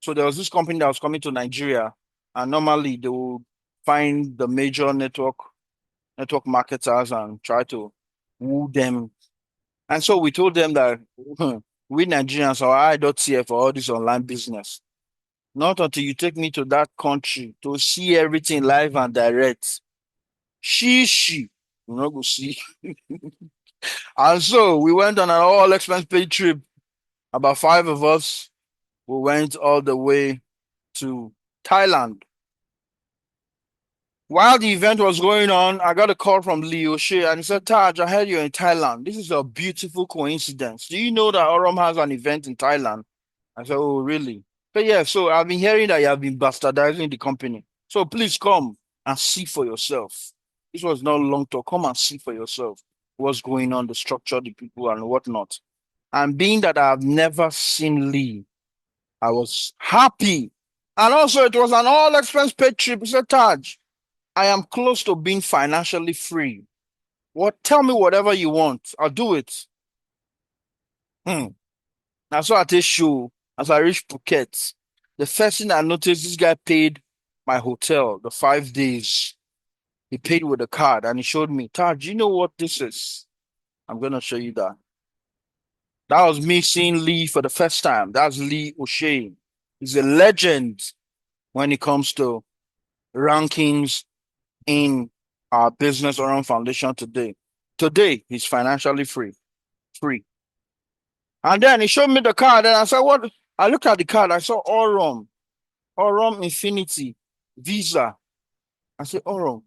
So there was this company that was coming to Nigeria, and normally they will find the major network marketers and try to woo them. And so we told them that we Nigerians are I.TF for all this online business. Not until you take me to that country to see everything live and direct. She, you know, go see. And so we went on an all expense paid trip. About 5 of us. We went all the way to Thailand. While the event was going on, I got a call from Lee O'Shea and he said, Taj, I heard you're in Thailand. This is a beautiful coincidence. Do you know that Aurum has an event in Thailand? I said, oh, really? So yeah, so I've been hearing that you have been bastardizing the company. So please come and see for yourself. This was not long talk. Come and see for yourself what's going on, the structure, the people, and whatnot. And being that I've never seen Lee, I was happy. And also, it was an all expense paid trip. He said, Taj, I am close to being financially free. Tell me whatever you want. I'll do it. Now, so at this show, as I reached Phuket, the first thing I noticed, this guy paid my hotel, the 5 days. He paid with a card and he showed me, Taj, do you know what this is? I'm going to show you that. That was me seeing Lee for the first time. That's Lee O'Shea. He's a legend when it comes to rankings in our business Aurum Foundation today. Today, he's financially free. And then he showed me the card and I said, what? I looked at the card. I saw Aurum Infinity, Visa. I said, Aurum.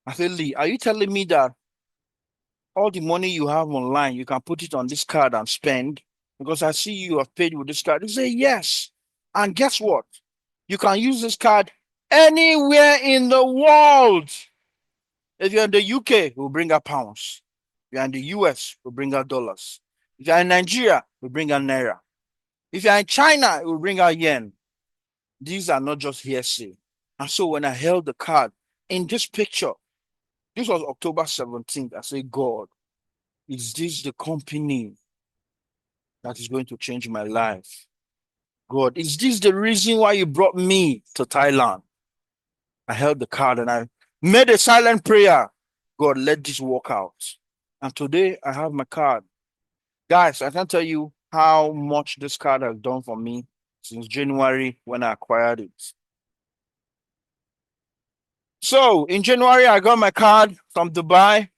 I said, Lee, are you telling me that all the money you have online, you can put it on this card and spend? Because I see you have paid with this card. He said, yes. And guess what? You can use this card anywhere in the world. If you're in the UK, we'll bring out pounds. If you're in the US, we'll bring out dollars. If you're in Nigeria, we'll bring out naira. If you're in China, we'll bring out yen. These are not just hearsay. And so when I held the card in this picture, this was October 17th, I said, God, is this the company that is going to change my life? God, is this the reason why you brought me to Thailand? I held the card and I made a silent prayer. God, let this work out. And today I have my card. Guys, I can't tell you how much this card has done for me since January when I acquired it. So in January, I got my card from Dubai.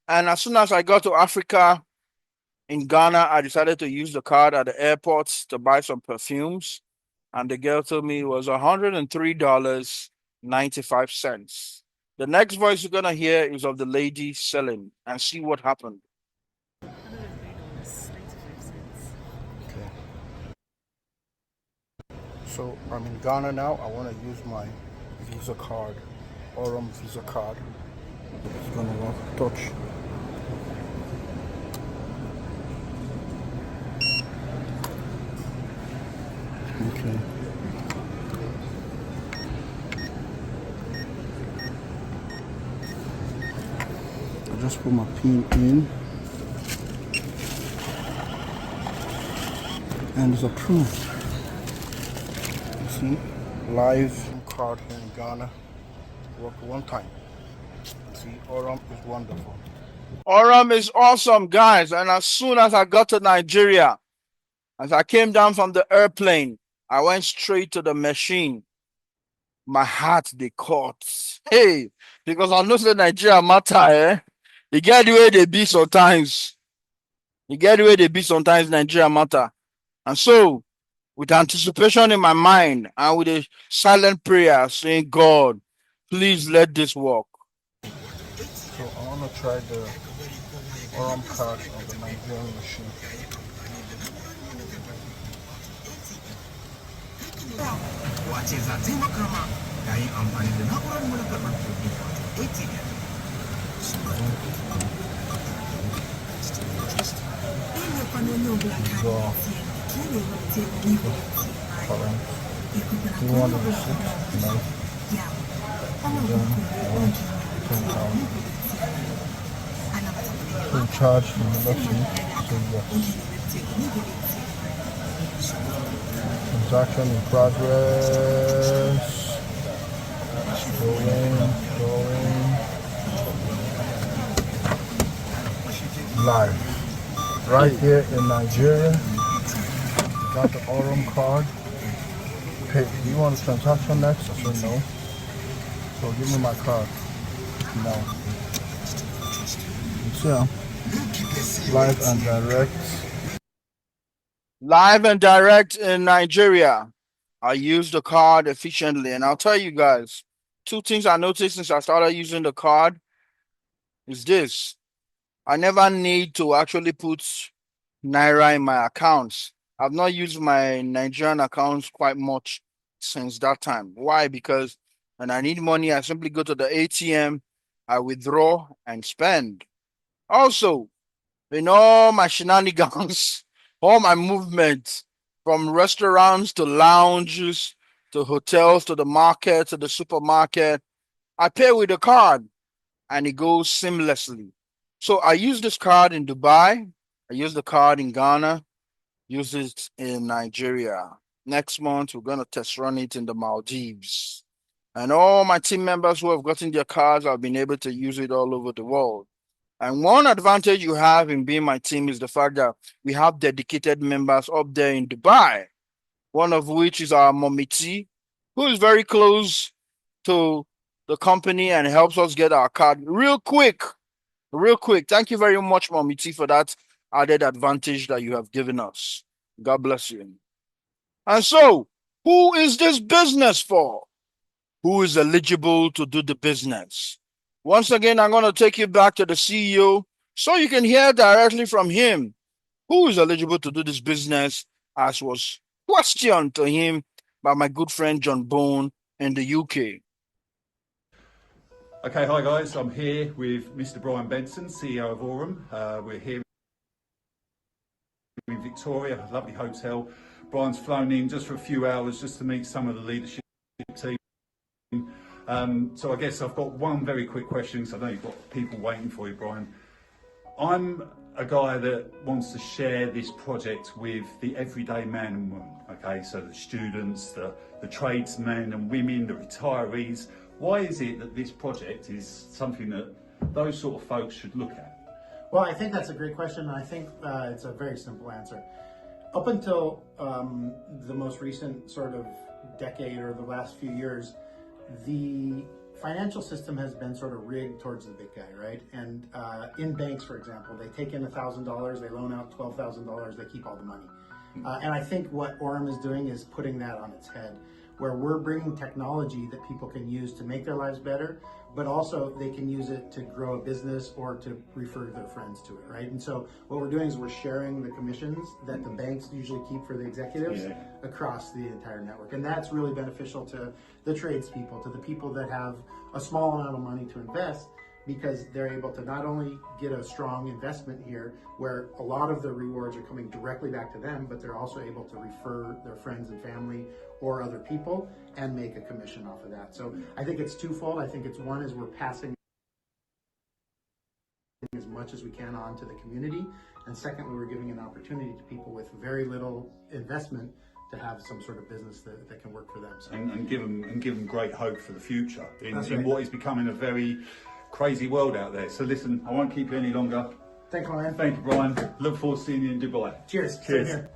And as soon as I got to Africa, in Ghana, I decided to use the card at the airport to buy some perfumes. And the girl told me it was $103.95. The next voice you're going to hear is of the lady selling and see what happened. Okay. So I'm in Ghana now. I want to use my Visa card, Aurum Visa card. It's going to touch. Okay. I just put my pin in and it's approved. You see, live card here in Ghana. Worked one time. See, Aurum is wonderful. Aurum is awesome, guys. And as soon as I got to Nigeria, as I came down from the airplane, I went straight to the machine. My heart, they caught. Hey, because I know that Nigeria matter, eh? You get the way they be sometimes. Nigeria matter. And so, with anticipation in my mind and with a silent prayer saying, God, please let this work. So I want to try the Aurum card on the Nigerian machine. wace za ta yi makama yayin amfani da na'urar mulkar lantarki wato You want the receipt? No. So charge the election. So yes. Transaction in progress. Going. Live. Right here in Nigeria. Got the Aurum card. Pay. Do you want a transaction next? I said no. So give me my card. No. So, live and direct. Live and direct in Nigeria. I use the card efficiently, and I'll tell you guys, two things I noticed since I started using the card is this. I never need to actually put Naira in my accounts. I've not used my Nigerian accounts quite much since that time. Why? Because when I need money, I simply go to the ATM, I withdraw and spend. Also, in all my shenanigans, all my movements, from restaurants to lounges to hotels to the market to the supermarket, I pay with a card and it goes seamlessly. So I use this card in Dubai, I use the card in Ghana, use it in Nigeria. Next month, we're going to test run it in the Maldives. And all my team members who have gotten their cards have been able to use it all over the world. And one advantage you have in being my team is the fact that we have dedicated members up there in Dubai, one of which is our Momiti, who is very close to the company and helps us get our card real quick. Real quick. Thank you very much, Momiti, for that added advantage that you have given us. God bless you. And so, who is this business for? Who is eligible to do the business? Once again, I'm going to take you back to the CEO so you can hear directly from him who is eligible to do this business, as was questioned to him by my good friend John Bone in the UK. Okay, hi guys, I'm here with Mr. Brian Benson, CEO of Aurum. We're here in Victoria, a lovely hotel. Brian's flown in just for a few hours just to meet some of the leadership team. So I guess I've got one very quick question, because I know you've got people waiting for you, Brian. I'm a guy that wants to share this project with the everyday man and woman, okay? So the students, the tradesmen and women, the retirees. Why is it that this project is something that those sort of folks should look at? Well, I think that's a great question, and I think it's a very simple answer. Up until the most recent sort of decade or the last few years, the financial system has been sort of rigged towards the big guy, right? And in banks, for example, they take in $1,000, they loan out $12,000, they keep all the money. And I think what Aurum is doing is putting that on its head, where we're bringing technology that people can use to make their lives better, but also they can use it to grow a business or to refer their friends to it, right? And so what we're doing is we're sharing the commissions that the banks usually keep for the executives across the entire network. And that's really beneficial to the tradespeople, to the people that have a small amount of money to invest, because they're able to not only get a strong investment here where a lot of the rewards are coming directly back to them, but they're also able to refer their friends and family or other people and make a commission off of that. So I think it's twofold. I think it's one is we're passing as much as we can on to the community, and secondly, we're giving an opportunity to people with very little investment to have some sort of business that can work for them. So. And give them great hope for the future in what is becoming a very crazy world out there. So listen, I won't keep you any longer. Thanks, Ryan. Thank you, Brian. Look forward to seeing you in Dubai. Cheers. Cheers.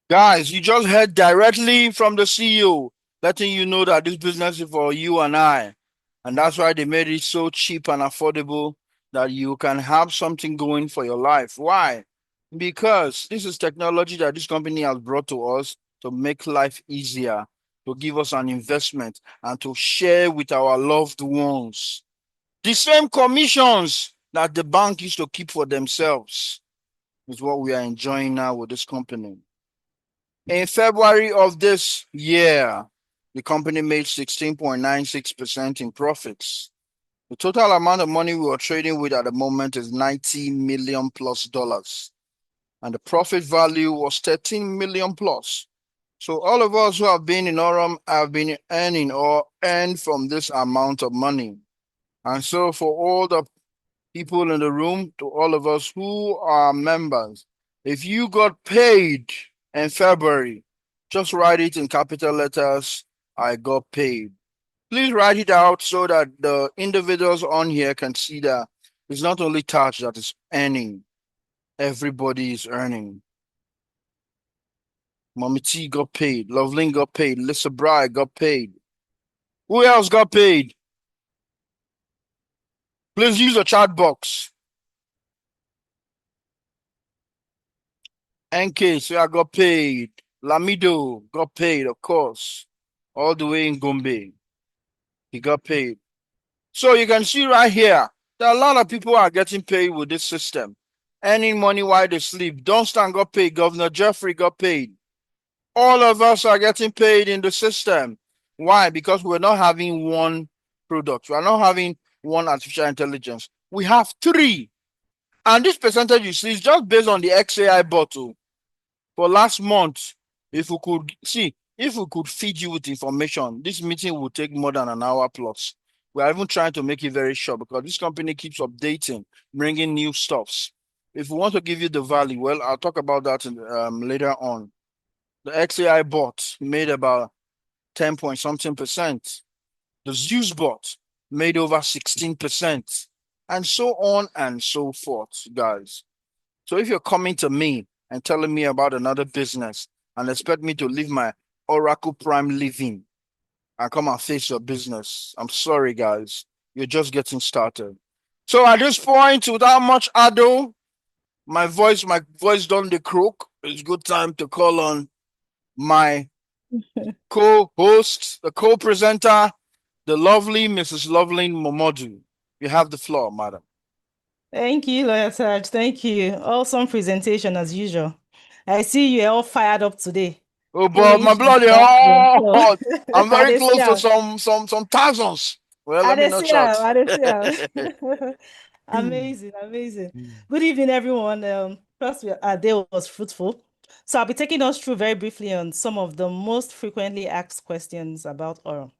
Guys, you just heard directly from the CEO, letting you know that this business is for you and I. And that's why they made it so cheap and affordable that you can have something going for your life. Why? Because this is technology that this company has brought to us to make life easier, to give us an investment, and to share with our loved ones. The same commissions that the bank used to keep for themselves is what we are enjoying now with this company. In February of this year, The company made 16.96% in profits. The total amount of money we are trading with at the moment is $90 million plus dollars. And the profit value was 13 million plus. So all of us who have been in Aurum have been earning or earned from this amount of money. And so for all the people in the room, to all of us who are members, if you got paid in February, just write it in capital letters, I got paid. Please write it out so that the individuals on here can see that it's not only Touch that is earning, everybody is earning. Mommy T got paid, Loveling got paid, Lisa Bride got paid. Who else got paid? Please use the chat box. NK, so I got paid. Lamido got paid, of course. All the way in Gombe. He got paid. So you can see right here that a lot of people are getting paid with this system. Earning money while they sleep. Dunstan got paid. Governor Jeffrey got paid. All of us are getting paid in the system. Why? Because we're not having one product. We're not having one artificial intelligence. We have three. And this percentage you see is just based on the XAI bottle. For last month, if we could feed you with information, this meeting will take more than an hour plus. We are even trying to make it very short because this company keeps updating, bringing new stuffs. If we want to give you the value, well, I'll talk about that later on. The XAI bot made about 10 point something percent. The Zeus bot made over 16%, and so on and so forth, guys. So if you're coming to me and telling me about another business and expect me to leave my Oracle Prime living and come and face your business, I'm sorry, guys. You're just getting started. So at this point, without much ado, my voice done the croak. It's good time to call on my co-host, the co-presenter, the lovely Mrs. Loveling Momodu. You have the floor, madam. Thank you, Lawyer Taj. Thank you. Awesome presentation as usual. I see you're all fired up today. Oh, but my blood is hot. I'm very close to Adesiam. some thousands. Well, let me not shout. Adesiam. Amazing, amazing. Good evening, everyone. Trust me, our day was fruitful. So I'll be taking us through very briefly on some of the most frequently asked questions about Aurum.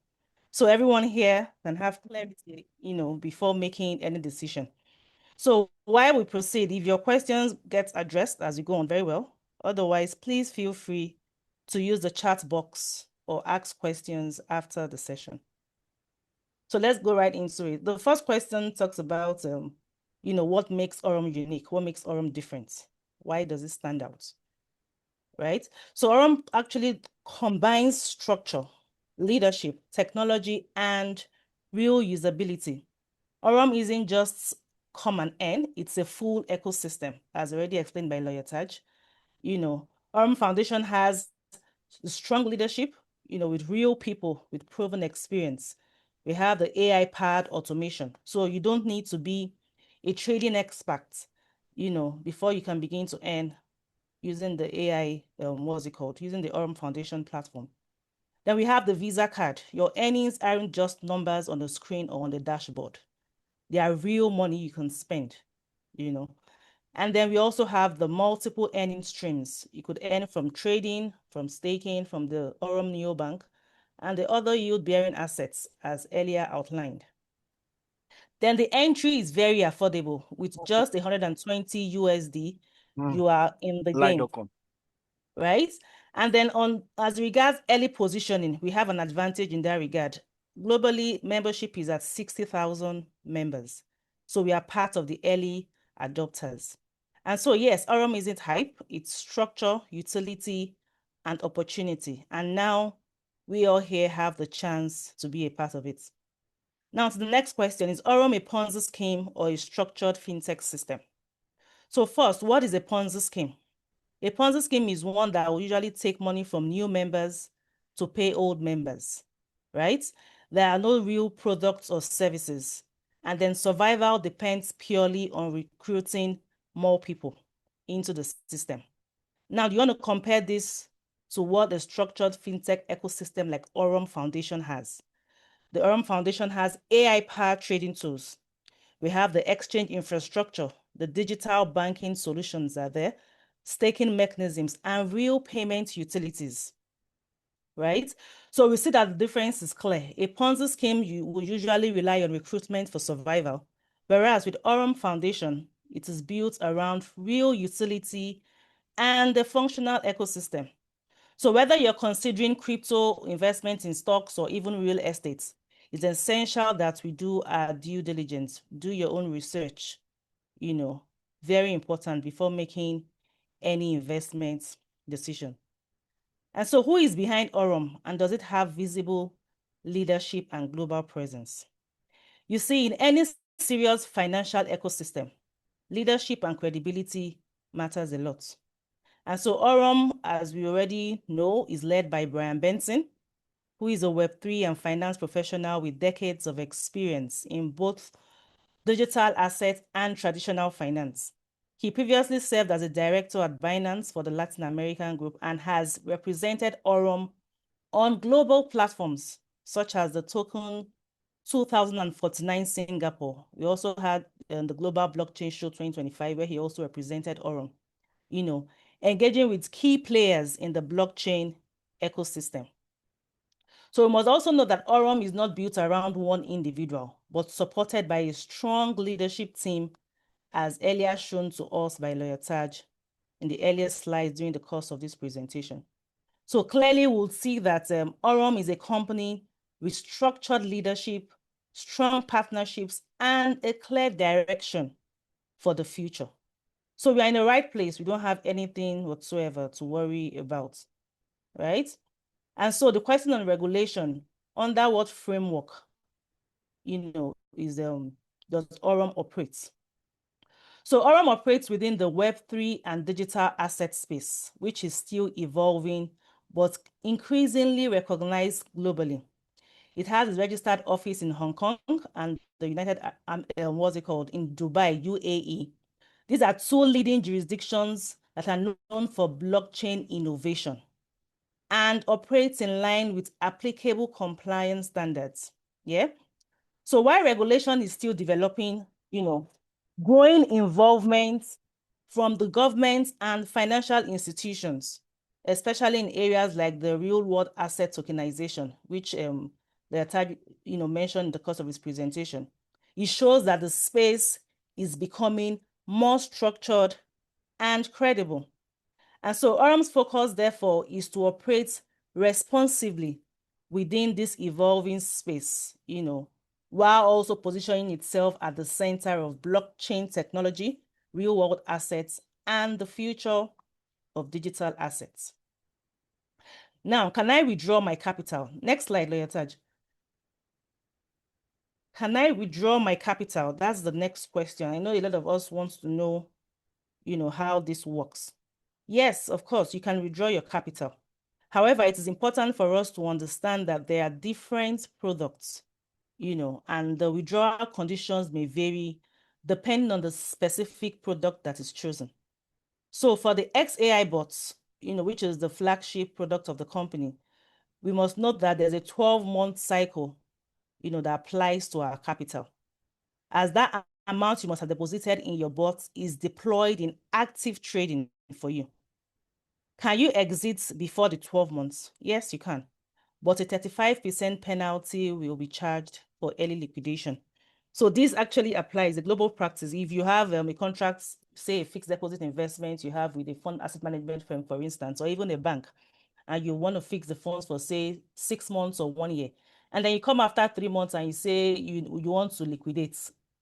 So everyone here can have clarity, before making any decision. So while we proceed, if your questions get addressed as you go on, very well. Otherwise, please feel free to use the chat box or ask questions after the session. So let's go right into it. The first question talks about, what makes Aurum unique? What makes Aurum different? Why does it stand out? Right? So Aurum actually combines structure, leadership, technology, and real usability. Aurum isn't just come and earn, it's a full ecosystem, as already explained by Lawyer Taj. Aurum Foundation has strong leadership, with real people with proven experience. We have the AI-powered automation. So you don't need to be a trading expert, before you can begin to earn using the AI, using the Aurum Foundation platform. Then we have the Visa card. Your earnings aren't just numbers on the screen or on the dashboard. They are real money you can spend, And then we also have the multiple earning streams. You could earn from trading, from staking, from the Aurum Neobank, and the other yield-bearing assets, as earlier outlined. Then the entry is very affordable. With just 120 USD, you are in the game, right? And then as regards early positioning, we have an advantage in that regard. Globally, membership is at 60,000 members. So we are part of the early adopters. And so, yes, Aurum isn't hype, it's structure, utility, and opportunity. And now we all here have the chance to be a part of it. Now to the next question, is Aurum a Ponzi scheme or a structured fintech system? So first, what is a Ponzi scheme? A Ponzi scheme is one that will usually take money from new members to pay old members, right? There are no real products or services. And then survival depends purely on recruiting more people into the system. Now, do you want to compare this to what a structured fintech ecosystem like Aurum Foundation has. The Aurum Foundation has AI-powered trading tools. We have the exchange infrastructure, the digital banking solutions are there, staking mechanisms, and real payment utilities, right? So we see that the difference is clear. A Ponzi scheme will usually rely on recruitment for survival, whereas with Aurum Foundation, it is built around real utility and a functional ecosystem. So whether you're considering crypto investment in stocks or even real estate, it's essential that we do our due diligence, do your own research, very important before making any investment decision. And so who is behind Aurum, and does it have visible leadership and global presence? You see, in any serious financial ecosystem, leadership and credibility matters a lot. And so Aurum, as we already know, is led by Brian Benson, who is a Web3 and finance professional with decades of experience in both digital assets and traditional finance. He previously served as a director at Binance for the Latin American group and has represented Aurum on global platforms such as the Token 2049 Singapore. We also had the Global Blockchain Show 2025, where he also represented Aurum, engaging with key players in the blockchain ecosystem. So we must also know that Aurum is not built around one individual, but supported by a strong leadership team, as earlier shown to us by Lawyer Taj in the earlier slides during the course of this presentation. So clearly we'll see that Aurum is a company with structured leadership, strong partnerships, and a clear direction for the future. So we are in the right place. We don't have anything whatsoever to worry about, right? And so the question on regulation, under what framework, is does Aurum operate? So Aurum operates within the Web3 and digital asset space, which is still evolving, but increasingly recognized globally. It has its registered office in Hong Kong and the United, in Dubai, UAE. These are two leading jurisdictions that are known for blockchain innovation and operates in line with applicable compliance standards. Yeah. So while regulation is still developing, growing involvement from the government and financial institutions, especially in areas like the real world asset tokenization, which the mentioned in the course of his presentation. It shows that the space is becoming more structured and credible. And so Aurum's focus, therefore, is to operate responsibly within this evolving space, while also positioning itself at the center of blockchain technology, real-world assets, and the future of digital assets. Now, can I withdraw my capital? Next slide, Lawyer Taj. Can I withdraw my capital? That's the next question. I know a lot of us want to know, how this works. Yes, of course, you can withdraw your capital. However, it is important for us to understand that there are different products, and the withdrawal conditions may vary depending on the specific product that is chosen. So for the XAI bots, which is the flagship product of the company, we must note that there's a 12-month cycle, that applies to our capital, as that amount you must have deposited in your bot is deployed in active trading for you. Can you exit before the 12 months? Yes, you can. But a 35% penalty will be charged for early liquidation. So this actually applies a global practice. If you have a contract, say a fixed deposit investment you have with a fund asset management firm, for instance, or even a bank, and you want to fix the funds for, say, 6 months or 1 year, and then you come after 3 months and you say you want to liquidate,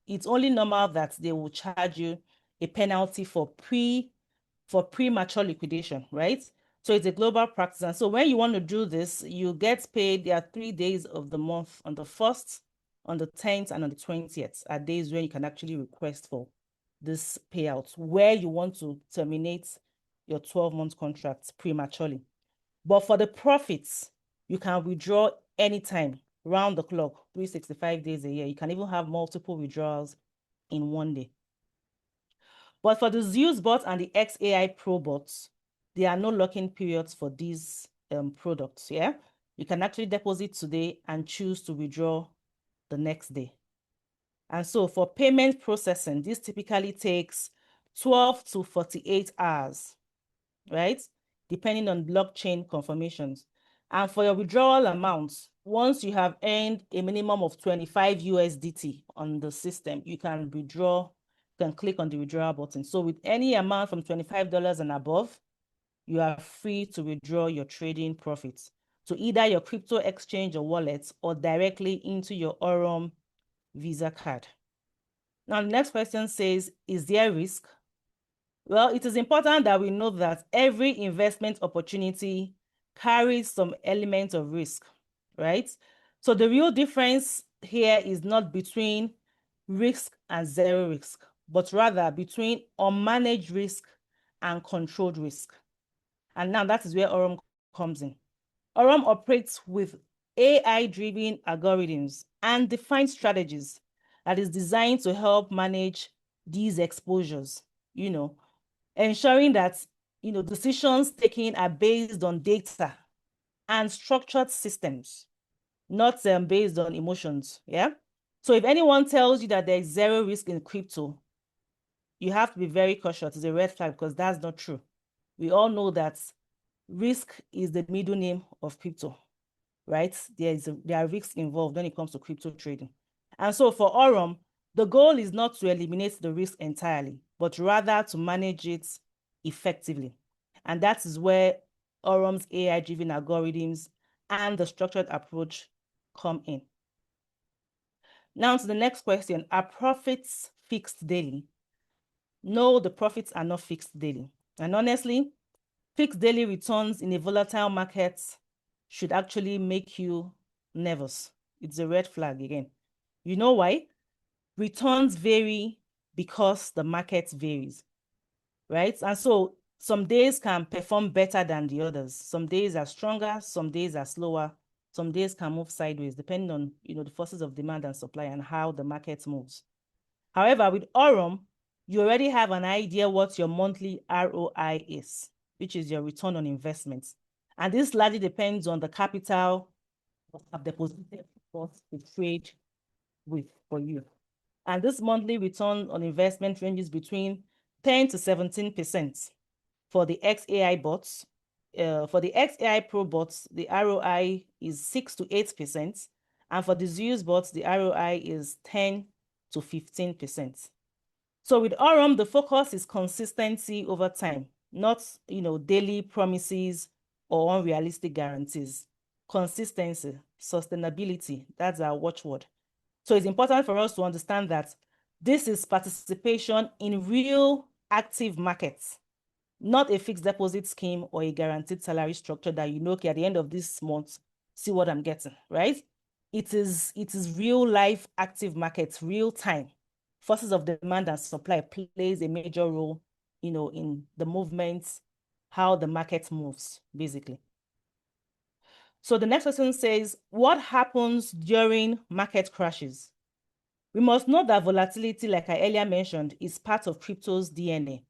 it's only normal that they will charge you a penalty for premature liquidation, right? So it's a global practice. And so when you want to do this, you get paid. There are 3 days of the month, on the 1st, on the 10th, and on the 20th, are days when you can actually request for this payout, where you want to terminate your 12-month contract prematurely. But for the profits, you can withdraw anytime, round the clock, 365 days a year. You can even have multiple withdrawals in 1 day. But for the Zeus bot and the XAI Pro bots, there are no lock-in periods for these products. Yeah, you can actually deposit today and choose to withdraw the next day. And so for payment processing, this typically takes 12 to 48 hours, right? Depending on blockchain confirmations. And for your withdrawal amounts, once you have earned a minimum of 25 USDT on the system, you can withdraw, you can click on the withdrawal button. So with any amount from $25 and above, you are free to withdraw your trading profits to either your crypto exchange or wallet or directly into your Aurum Visa card. Now, the next question says, is there risk? Well, it is important that we know that every investment opportunity carries some element of risk, right? So the real difference here is not between risk and zero risk, but rather between unmanaged risk and controlled risk. And now that is where Aurum comes in. Aurum operates with AI-driven algorithms and defined strategies that is designed to help manage these exposures, ensuring that, decisions taken are based on data and structured systems, not based on emotions, yeah? So if anyone tells you that there is zero risk in crypto, you have to be very cautious. It's a red flag because that's not true. We all know that risk is the middle name of crypto, right? There are risks involved when it comes to crypto trading. And so for Aurum, the goal is not to eliminate the risk entirely, but rather to manage it effectively. And that is where Aurum's AI-driven algorithms and the structured approach come in. Now to the next question, are profits fixed daily? No, the profits are not fixed daily. And honestly, fixed daily returns in a volatile market should actually make you nervous. It's a red flag again. You know why? Returns vary because the market varies, right? And so some days can perform better than the others. Some days are stronger, some days are slower, some days can move sideways, depending on the forces of demand and supply and how the market moves. However, with Aurum, you already have an idea what your monthly ROI is, which is your return on investment. And this largely depends on the capital of deposited to trade with for you. And this monthly return on investment ranges between 10 to 17% for the XAI bots. For the XAI Pro bots, the ROI is 6 to 8%. And for the Zeus bots, the ROI is 10 to 15%. So with Aurum, the focus is consistency over time, not daily promises or unrealistic guarantees. Consistency, sustainability, that's our watchword. So it's important for us to understand that this is participation in real active markets, not a fixed deposit scheme or a guaranteed salary structure that okay, at the end of this month, see what I'm getting, right? It is real life active markets, real time. Forces of demand and supply plays a major role, in the movements, how the market moves, basically. So the next question says, what happens during market crashes? We must know that volatility, like I earlier mentioned, is part of crypto's DNA.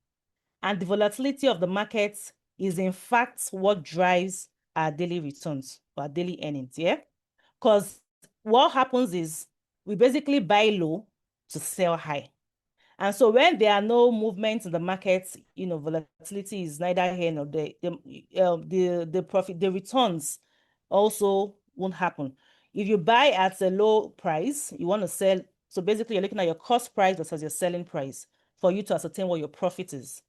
And the volatility of the markets is in fact what drives our daily returns or our daily earnings, yeah? Because what happens is we basically buy low to sell high. And so when there are no movements in the markets, volatility is neither here nor there. The profit, the returns also won't happen. If you buy at a low price, you want to sell. So basically, you're looking at your cost price versus your selling price for you to ascertain what your profit is.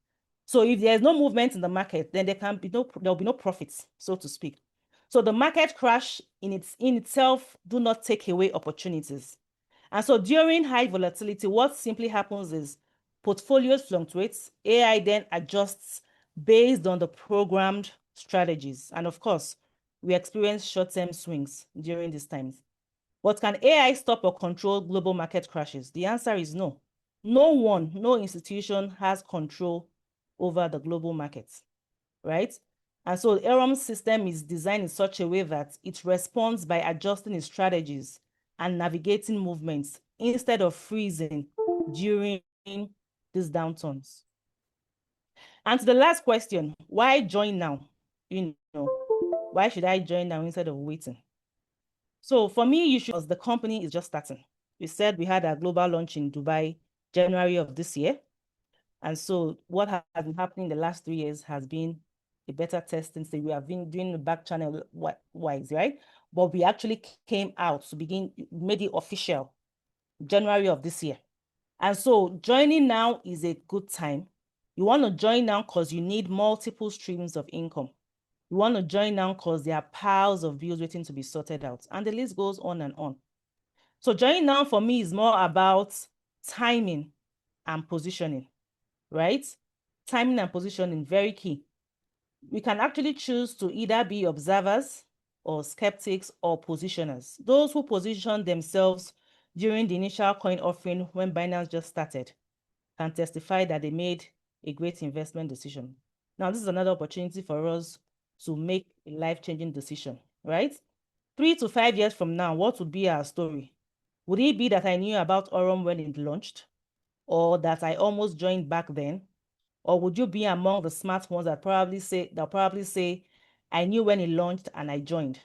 So if there's no movement in the market, then there'll be no profits, so to speak. So the market crash in itself do not take away opportunities. And so during high volatility, what simply happens is portfolios fluctuate, AI then adjusts based on the programmed strategies. And of course, we experience short-term swings during these times. But can AI stop or control global market crashes? The answer is no. No institution has control over the global markets, right? And so the Aurum system is designed in such a way that it responds by adjusting its strategies and navigating movements instead of freezing during these downturns. And to the last question, why join now? Why should I join now instead of waiting? So for me, you should, because the company is just starting. We said we had our global launch in Dubai, January of this year. And so what has been happening the last 3 years has been a beta testing. So we have been doing the back channel wise, right? But we actually came out to made it official January of this year. And so joining now is a good time. You want to join now because you need multiple streams of income. You want to join now because there are piles of bills waiting to be sorted out. And the list goes on and on. So joining now for me is more about timing and positioning, right? Timing and positioning, very key. We can actually choose to either be observers or skeptics or positioners. Those who position themselves during the initial coin offering when Binance just started can testify that they made a great investment decision. Now, this is another opportunity for us to make a life-changing decision, right? 3 to 5 years from now, what would be our story? Would it be that I knew about Aurum when it launched, or that I almost joined back then? Or would you be among the smart ones that probably say, I knew when it launched and I joined,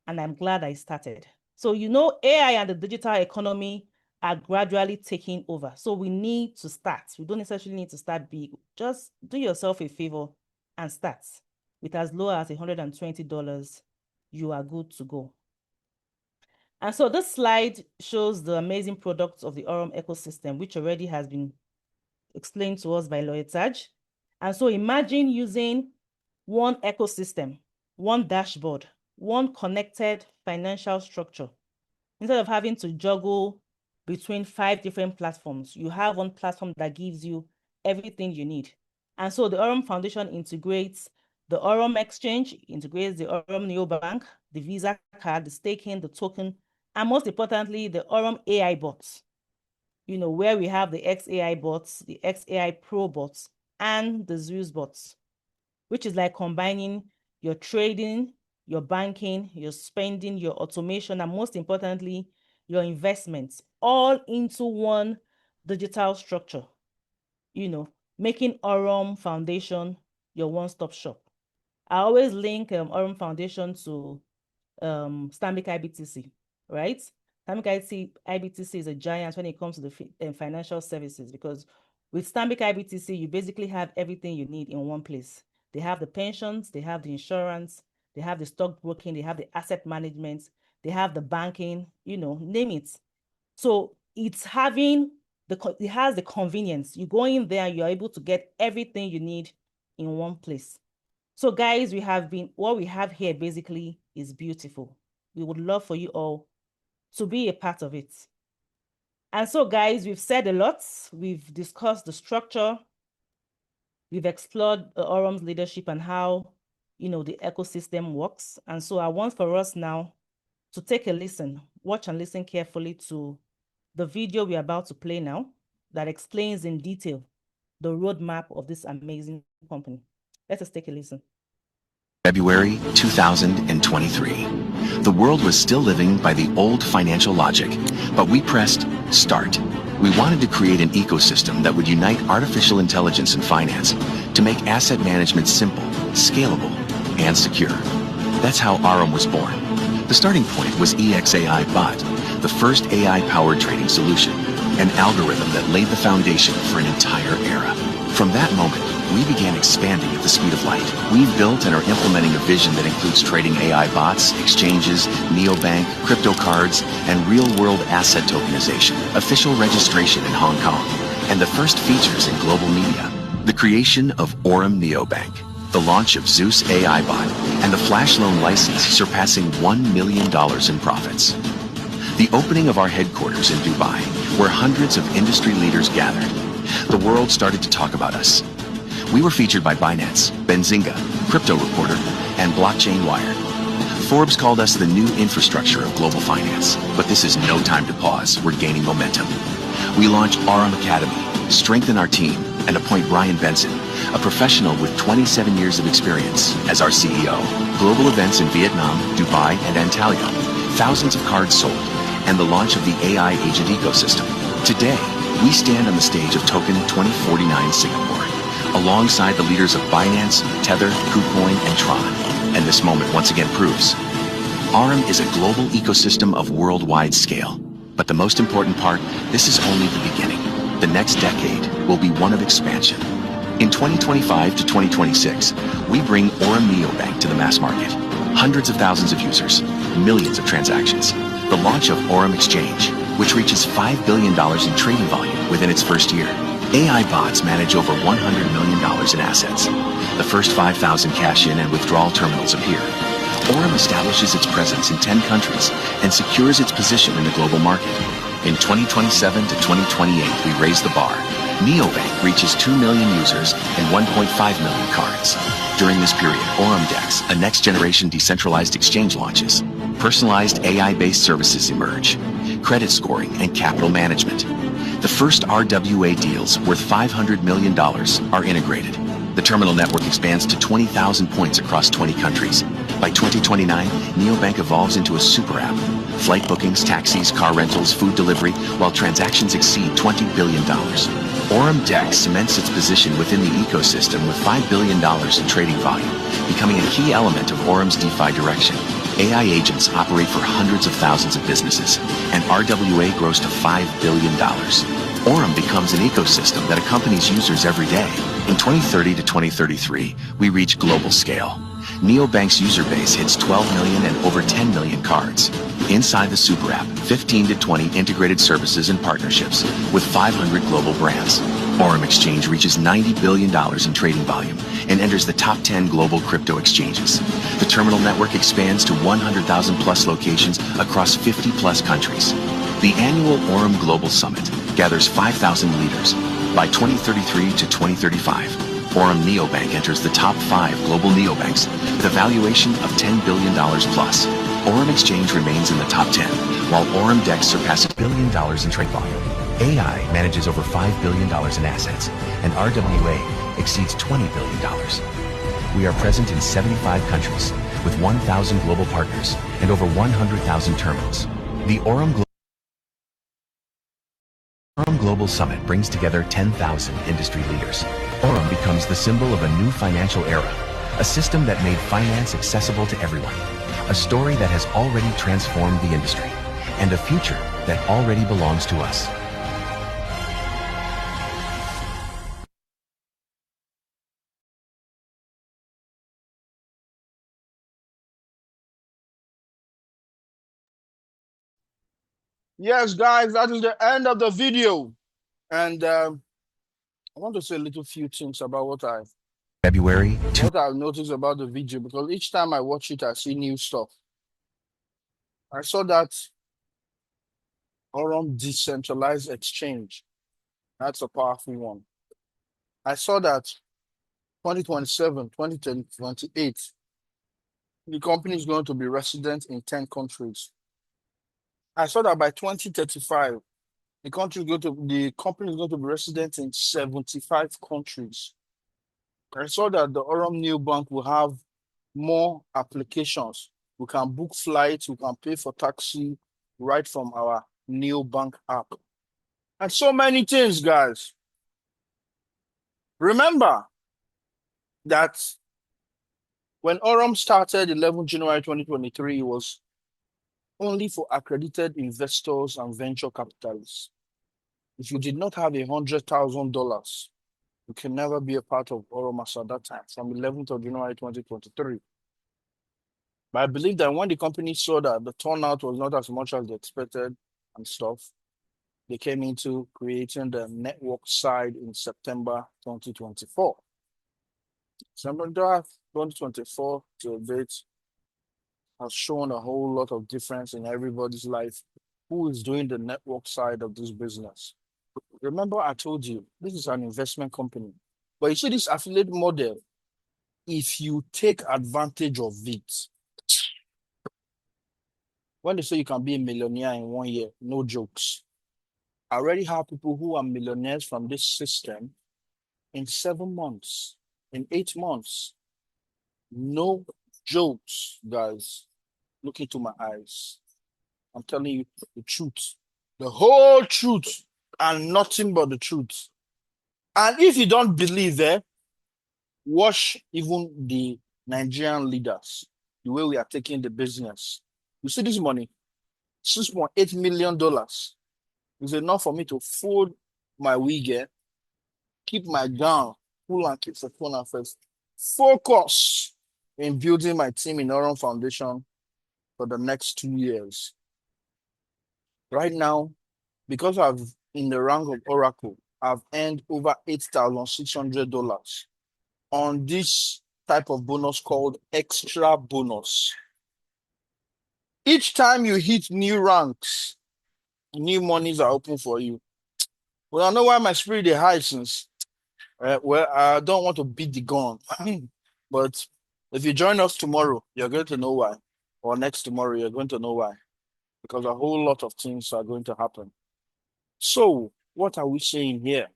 and I'm glad I started? So, AI and the digital economy are gradually taking over. So we need to start. We don't necessarily need to start big. Just do yourself a favor and start. With as low as $120, you are good to go. And so this slide shows the amazing products of the Aurum ecosystem, which already has been explained to us by Loitaj. And so imagine using one ecosystem, one dashboard, one connected financial structure. Instead of having to juggle between 5 different platforms, you have one platform that gives you everything you need. And so the Aurum Foundation integrates the Aurum Exchange, integrates the Aurum Neobank, the Visa card, the staking, the token, and most importantly, the Aurum AI bots, where we have the XAI bots, the XAI Pro bots, and the Zeus bots, which is like combining your trading, your banking, your spending, your automation, and most importantly, your investments, all into one digital structure, making Aurum Foundation your one-stop shop. I always link Aurum Foundation to Stanbic IBTC, right? Stanbic IBTC is a giant when it comes to the financial services, because with Stanbic IBTC, you basically have everything you need in one place. They have the pensions, they have the insurance, they have the stockbroking, they have the asset management, they have the banking, name it. So it has the convenience. You go in there, you're able to get everything you need in one place. So guys, what we have here basically is beautiful. We would love for you all to be a part of it. And so guys, we've said a lot. We've discussed the structure. We've explored Aurum's leadership and how, the ecosystem works. And so I want for us now to take a listen, watch and listen carefully to the video we're about to play now that explains in detail the roadmap of this amazing company. Let us take a listen. February 2023. The world was still living by the old financial logic, but we pressed start. We wanted to create an ecosystem that would unite artificial intelligence and finance to make asset management simple, scalable, and secure. That's how Aurum was born. The starting point was EXAI Bot, the first AI-powered trading solution, an algorithm that laid the foundation for an entire era. From that moment, we began expanding at the speed of light. We've built and are implementing a vision that includes trading AI bots, exchanges, neobank, crypto cards, and real-world asset tokenization, official registration in Hong Kong, and the first features in global media. The creation of Aurum Neobank, the launch of Zeus AI Bot, and the flash loan license surpassing $1 million in profits. The opening of our headquarters in Dubai, where hundreds of industry leaders gathered. The world started to talk about us. We were featured by Binance, Benzinga, Crypto Reporter, and Blockchain Wire. Forbes called us the new infrastructure of global finance, but this is no time to pause. We're gaining momentum. We launched Aurum Academy, strengthen our team, and appoint Brian Benson, a professional with 27 years of experience, as our CEO. Global events in Vietnam, Dubai, and Antalya, thousands of cards sold, and the launch of the AI agent ecosystem. Today, we stand on the stage of Token 2049 Singapore. alongside the leaders of Binance, Tether, KuCoin, and Tron. And this moment once again proves Aurum is a global ecosystem of worldwide scale. But the most important part, this is only the beginning. The next decade will be one of expansion. In 2025 to 2026, we bring Aurum Neobank to the mass market. Hundreds of thousands of users, millions of transactions. The launch of Aurum Exchange, which reaches $5 billion in trading volume within its first year. AI bots manage over $100 million in assets. The first 5,000 cash-in and withdrawal terminals appear. Aurum establishes its presence in 10 countries and secures its position in the global market. In 2027 to 2028, we raise the bar. Neobank reaches 2 million users and 1.5 million cards. During this period, Aurum DEX, a next-generation decentralized exchange, launches. Personalized AI-based services emerge. Credit scoring and capital management. The first RWA deals worth $500 million are integrated. The terminal network expands to 20,000 points across 20 countries. By 2029, Neobank evolves into a super app. Flight bookings, taxis, car rentals, food delivery, while transactions exceed $20 billion. Aurum DEX cements its position within the ecosystem with $5 billion in trading volume, becoming a key element of Aurum's DeFi direction. AI agents operate for hundreds of thousands of businesses, and RWA grows to $5 billion. Aurum becomes an ecosystem that accompanies users every day. In 2030 to 2033, we reach global scale. Neobank's user base hits 12 million and over 10 million cards. Inside the super app, 15 to 20 integrated services and partnerships with 500 global brands. Aurum Exchange reaches $90 billion in trading volume and enters the top 10 global crypto exchanges. The terminal network expands to 100,000 plus locations across 50 plus countries. The annual Aurum Global Summit gathers 5,000 leaders. By 2033 to 2035, Aurum Neobank enters the top 5 global neobanks with a valuation of $10 billion plus. Aurum Exchange remains in the top 10, while Aurum DEX surpasses $1 billion in trade volume. AI manages over $5 billion in assets, and RWA exceeds $20 billion. We are present in 75 countries, with 1,000 global partners and over 100,000 terminals. The Aurum Global Summit brings together 10,000 industry leaders. Aurum becomes the symbol of a new financial era, a system that made finance accessible to everyone, a story that has already transformed the industry, and a future that already belongs to us. Yes, guys, that is the end of the video. And I want to say a little few things about what I've noticed about the video, because each time I watch it, I see new stuff. I saw that Aurum decentralized exchange. That's a powerful one. I saw that 2027, 2028, the company is going to be resident in 10 countries. I saw that by 2035, the company is going to be resident in 75 countries. I saw that the Aurum Neobank will have more applications. We can book flights, we can pay for taxi right from our Neobank app. And so many things, guys. Remember that when Aurum started 11 January 2023, it was only for accredited investors and venture capitalists. If you did not have $100,000, you can never be a part of Aurum at that time, from 11th of January 2023. But I believe that when the company saw that the turnout was not as much as they expected and stuff, they came into creating the network side in September 2024. September 2024 to date has shown a whole lot of difference in everybody's life who is doing the network side of this business. Remember, I told you, this is an investment company. But you see this affiliate model, if you take advantage of it, when they say you can be a millionaire in 1 year, no jokes. I already have people who are millionaires from this system in 7 months, in 8 months. No jokes, guys. Look into my eyes. I'm telling you the truth, the whole truth, and nothing but the truth. And if you don't believe it, Watch even the Nigerian leaders, the way we are taking the business. You see this money, $6.8 million is enough for me to fold my wig, keep my gown full and keep the phone and first. Focus in building my team in Aurum Foundation for the next 2 years. Right now, because I've in the rank of Oracle, I've earned over $8,600 on this type of bonus called extra bonus. Each time you hit new ranks, new monies are open for you. Well, I know why my spirit is high since. Well, I don't want to beat the gun. But if you join us tomorrow, you're going to know why. Or next tomorrow, you're going to know why. Because a whole lot of things are going to happen. So, what are we saying here?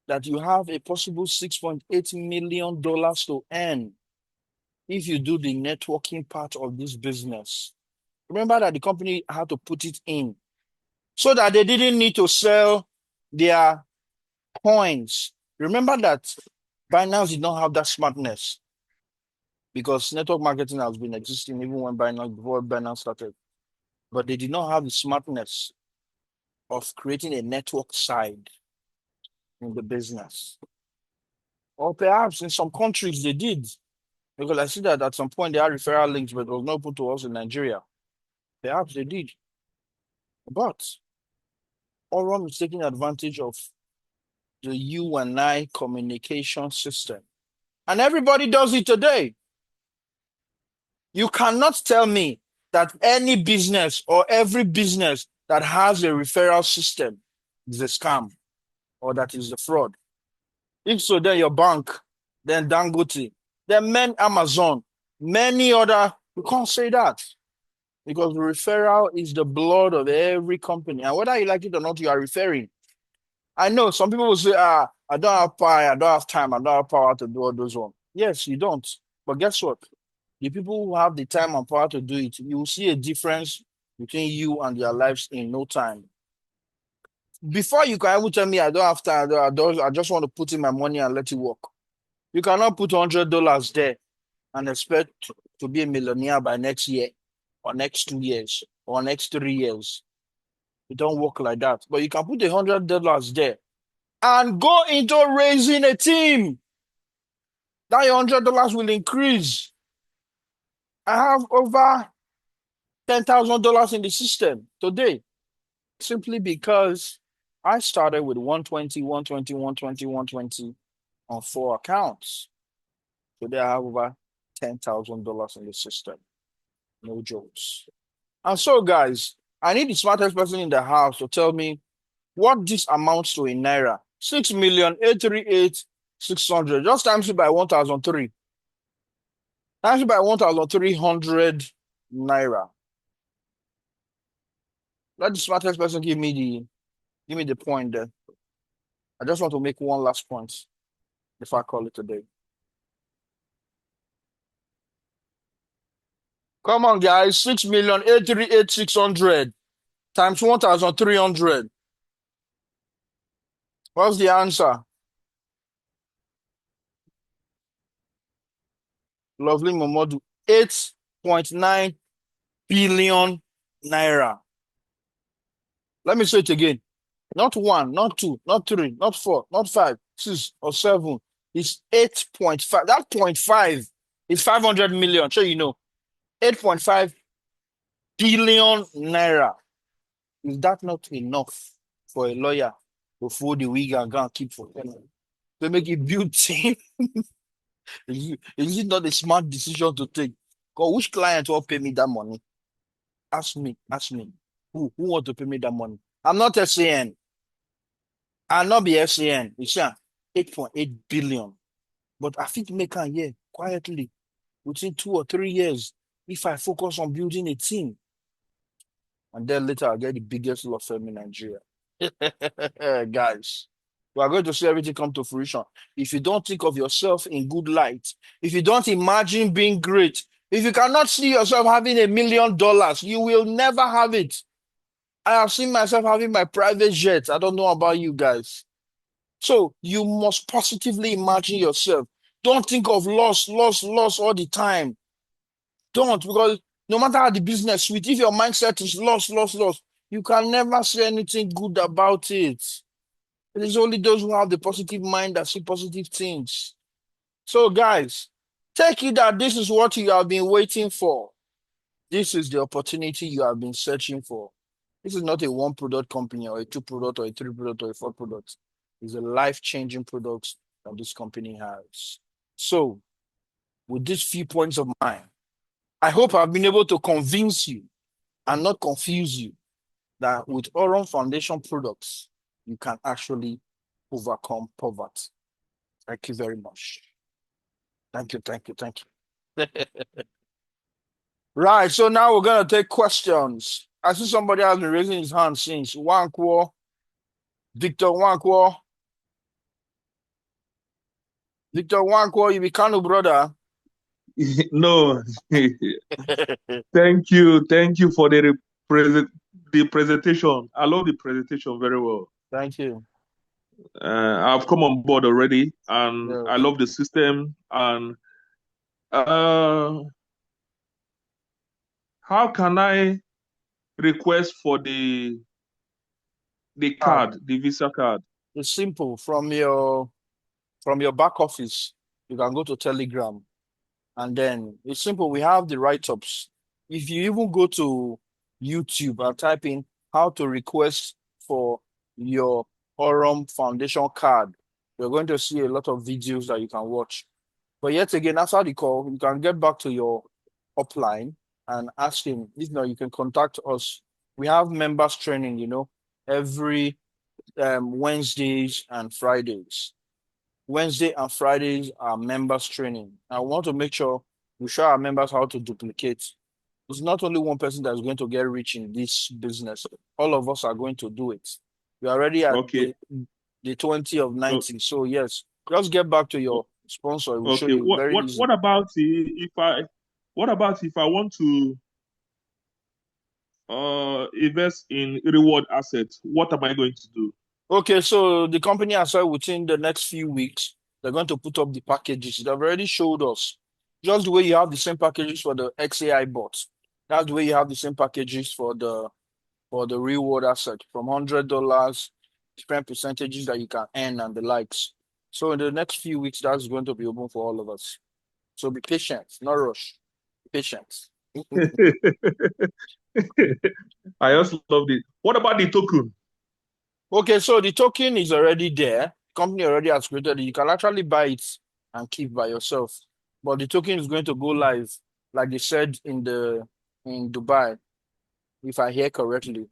That you have a possible $6.8 million to earn if you do the networking part of this business. Remember that the company had to put it in so that they didn't need to sell their coins. Remember that Binance did not have that smartness because network marketing has been existing even when before Binance started. But they did not have the smartness of creating a network side in the business. Or perhaps in some countries they did. Because I see that at some point they had referral links, but it was not put to us in Nigeria. Perhaps they did. But Aurum is taking advantage of the you and I communication system. And everybody does it today. You cannot tell me that any business or every business that has a referral system is a scam or that is a fraud. If so, then your bank, then Dangote, then Amazon, many other, you can't say that. Because referral is the blood of every company. And whether you like it or not, you are referring. I know some people will say, I don't have power, I don't have time, I don't have power to do all those ones. Yes, you don't. But guess what? The people who have the time and power to do it, you will see a difference between you and their lives in no time. Before you can even tell me I don't have time, I just want to put in my money and let it work. You cannot put $100 there and expect to be a millionaire by next year or next 2 years or next 3 years. It don't work like that. But you can put $100 there and go into raising a team. That $100 will increase. I have over $10,000 in the system today simply because I started with 120, 120, 120, 120 on 4 accounts. Today I have over $10,000 in the system. No jokes. And so, guys, I need the smartest person in the house to tell me what this amounts to in Naira. 6,838,600. Just times it by 1,003. Times it by 1,300 Naira. Let the smartest person give me the point there. I just want to make one last point before I call it today. Come on, guys. 6,838,600 times 1,300. What's the answer? Lovely Momodu. 8.9 billion Naira. Let me say it again. Not 1, not 2, not 3, not 4, not 5, 6, or 7. It's 8.5. That 0.5 is 500 million. Sure, you know. 8.5 billion Naira. Is that not enough for a lawyer to fold the wig and go and keep for them? To make it build team? Is it not a smart decision to take? Because which client will pay me that money? Ask me. Who want to pay me that money? I'm not SAN. I'll not be SAN. It's 8.8 billion. But I think make a year quietly within 2 or 3 years if I focus on building a team. And then later I'll get the biggest law firm in Nigeria. Guys, we are going to see everything come to fruition. If you don't think of yourself in good light, if you don't imagine being great, if you cannot see yourself having $1 million, you will never have it. I have seen myself having my private jet. I don't know about you guys. So you must positively imagine yourself. Don't think of loss all the time. Don't, because no matter how the business sweet, if your mindset is loss, you can never say anything good about it. It is only those who have the positive mind that see positive things. So, guys, take it that this is what you have been waiting for. This is the opportunity you have been searching for. This is not a one product company or a two product or a three product or a four product. It's a life-changing product that this company has. So, with these few points of mine, I hope I've been able to convince you and not confuse you that with Aurum Foundation products, you can actually overcome poverty. Thank you very much. Thank you. Right, so now we're going to take questions. I see somebody has been raising his hand since. Wankwo, Victor Wankwo. Victor Wankwo, you be Kanu brother. No. Thank you for the presentation. I love the presentation very well. Thank you. I've come on board already, and Yeah. I love the system. And how can I request for the card, the Visa card? It's simple. From your back office, you can go to Telegram, and then it's simple. We have the write-ups. If you even go to YouTube and type in how to request for your Aurum Foundation card, you're going to see a lot of videos that you can watch. But yet again, after the call, you can get back to your upline and ask him. If not, you can contact us. We have members training, every Wednesdays and Fridays. Wednesday and Fridays are members training. I want to make sure we show our members how to duplicate. It's not only one person that's going to get rich in this business. All of us are going to do it. We're already at the 20 of 90. So yes, just get back to your sponsor. We'll show you very easy. What about if I want to invest in reward assets? What am I going to do? Okay, so the company has said within the next few weeks, they're going to put up the packages. They've already showed us. Just the way you have the same packages for the XAI bots. That's the way you have the same packages for the reward asset from $100, different percentages that you can earn and the likes. So in the next few weeks, that's going to be open for all of us. So be patient, not rush. Be patient. I also love it. What about the token? Okay, so the token is already there. Company already has created it. You can actually buy it and keep by yourself. But the token is going to go live, like they said in Dubai, if I hear correctly.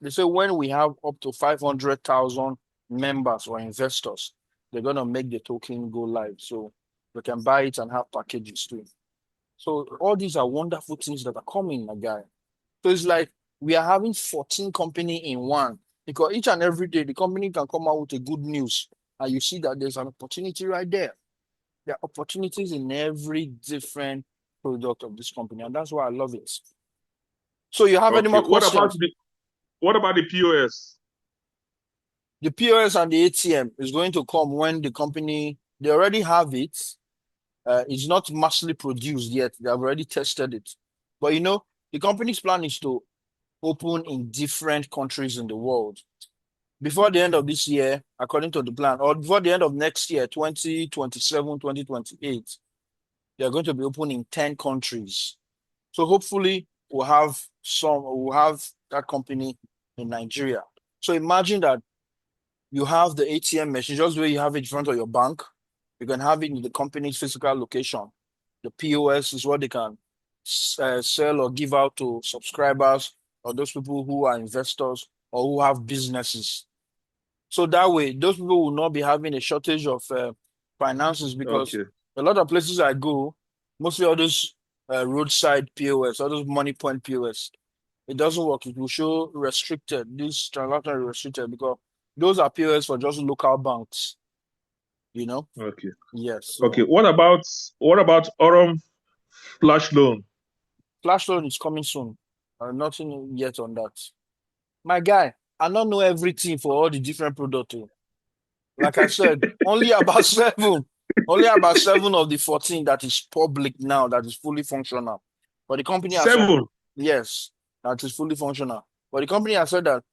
They say when we have up to 500,000 members or investors, they're gonna make the token go live. So we can buy it and have packages too. So all these are wonderful things that are coming, my guy. So it's like we are having 14 companies in one. Because each and every day, the company can come out with a good news. And you see that there's an opportunity right there. There are opportunities in every different product of this company. And that's why I love it. So you have any more questions? What about the POS? The POS and the ATM is going to come when the company, they already have it. It's not massively produced yet. They have already tested it. But the company's plan is to open in different countries in the world. Before the end of this year, according to the plan, or before the end of next year, 2027, 2028, they're going to be open in 10 countries. So hopefully we'll have that company in Nigeria. So imagine that you have the ATM machine, just the way you have it in front of your bank. You can have it in the company's physical location. The POS is what they can sell or give out to subscribers or those people who are investors or who have businesses. So that way, those people will not be having a shortage of finances because a lot of places I go, mostly all those roadside POS, all those money point POS, it doesn't work. It will show restricted. This transaction is restricted because those are POS for just local banks. Okay. Yes. So. Okay. What about Aurum Flash Loan? Flash Loan is coming soon. Nothing yet on that. My guy, I don't know everything for all the different products. Like I said, only about 7. Only about 7 of the 14 that is public now, that is fully functional. But the company has said, 7. yes, that is fully functional. But the company has said that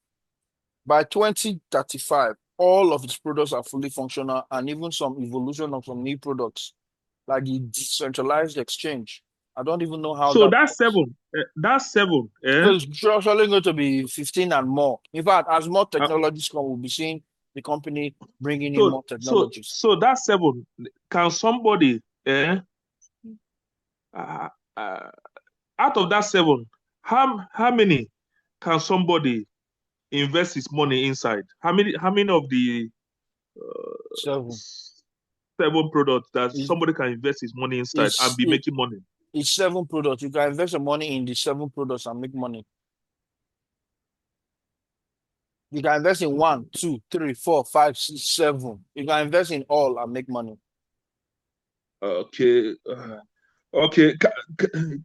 by 2035, all of its products are fully functional, and even some evolution of some new products, like the decentralized exchange. I don't even know how So that that's works. 7. That's 7. So Eh? it's surely going to be 15 and more. In fact, as more Uh, technologies come, we'll be seeing the company bringing in so more so technologies. so that's 7. Can somebody uh, uh, out of that 7, how many can somebody invest his money inside? How many of the 7. 7 products that It's, somebody can invest his money inside and it's, be it, making money? it's 7 products. You can invest your money in the 7 products and make money. You can invest in 1, 2, 3, 4, 5, 6, 7. You can invest in all and make money. Okay. Yeah. Okay.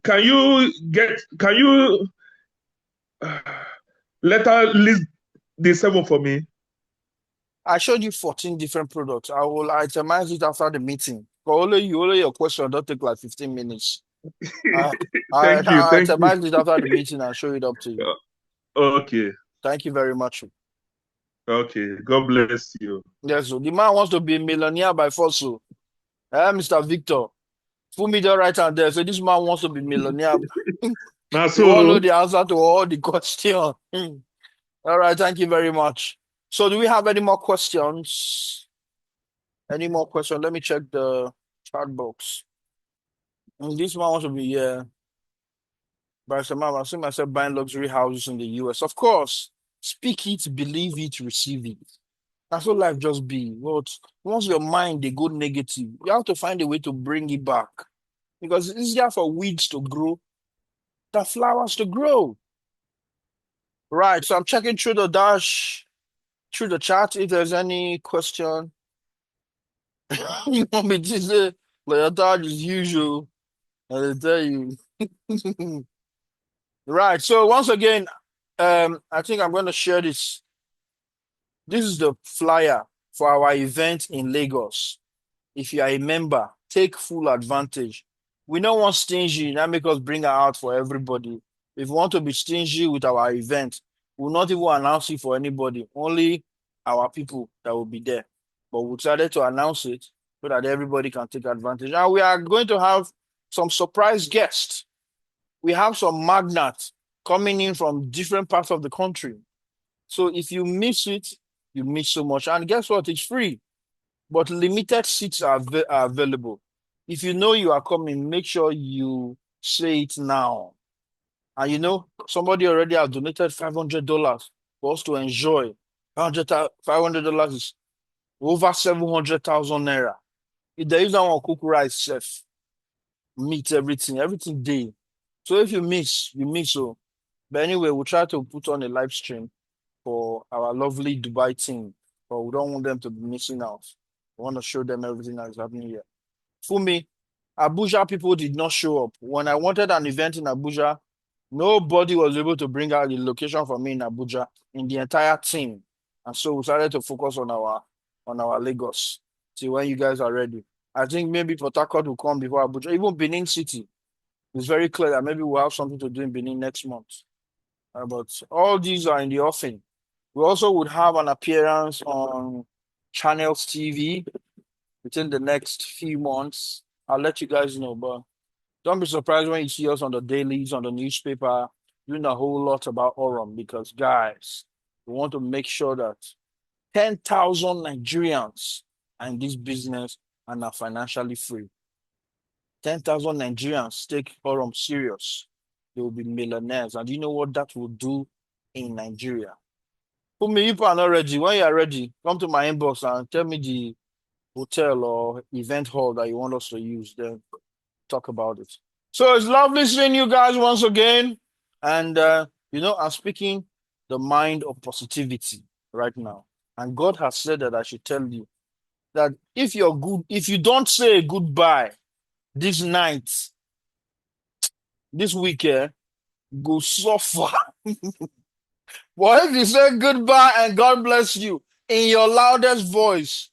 Can you let her list the 7 for me? I showed you 14 different products. I will itemize it after the meeting. But only your question don't take like 15 minutes. I Thank you. I Thank you. itemize it after the meeting and show it up to you. Okay. Thank you very much. Okay. God bless you. Yes, so the man wants to be a millionaire by force. So, Mr. Victor, full media right hand there. So this man wants to be millionaire. Now, You want to know so the answer to all the questions. All right, thank you very much. So do we have any more questions? Any more questions? Let me check the chat box. This man wants to be by some I see myself buying luxury houses in the US. Of course, speak it, believe it, receive it. That's what life just be. But once your mind they go negative, you have to find a way to bring it back. Because it's easier for weeds to grow than flowers to grow. Right. So I'm checking through through the chat if there's any question. You want me to say like I thought as usual. I'll tell you. Right. So once again, I think I'm gonna share this. This is the flyer for our event in Lagos. If you are a member, take full advantage. We don't want stingy, that make us bring it out for everybody. If we want to be stingy with our event, we'll not even announce it for anybody, only our people that will be there. But we decided to announce it so that everybody can take advantage. And we are going to have some surprise guests. We have some magnates coming in from different parts of the country. So if you miss it, you miss so much. And guess what? It's free, but limited seats are available. If you know you are coming, make sure you say it now. And you know, somebody already has donated $500 for us to enjoy. $500 is over 700,000 naira. If there is one cook rice, chef, meat, everything day. So if you miss, you miss. So, but anyway, we'll try to put on a live stream for our lovely Dubai team, but we don't want them to be missing out. We want to show them everything that is happening here. For me, Abuja people did not show up. When I wanted an event in Abuja, nobody was able to bring out the location for me in Abuja in the entire team. And so we started to focus on our Lagos. See when you guys are ready. I think maybe Port Harcourt will come before Abuja. Even Benin City. It's very clear that maybe we'll have something to do in Benin next month. But all these are in the offing. We also would have an appearance on Channels TV within the next few months. I'll let you guys know, but don't be surprised when you see us on the dailies, on the newspaper, doing a whole lot about Aurum because, guys, we want to make sure that 10,000 Nigerians are in this business and are financially free. 10,000 Nigerians take Aurum serious. They will be millionaires. And do you know what that will do in Nigeria? Put me, if you are not ready, when you are ready, come to my inbox and tell me the hotel or event hall that you want us to use. Then talk about it. So it's lovely seeing you guys once again. And, I'm speaking the mind of positivity right now. And God has said that I should tell you that if you don't say goodbye this night, this weekend, go suffer. But if you say goodbye and God bless you in your loudest voice,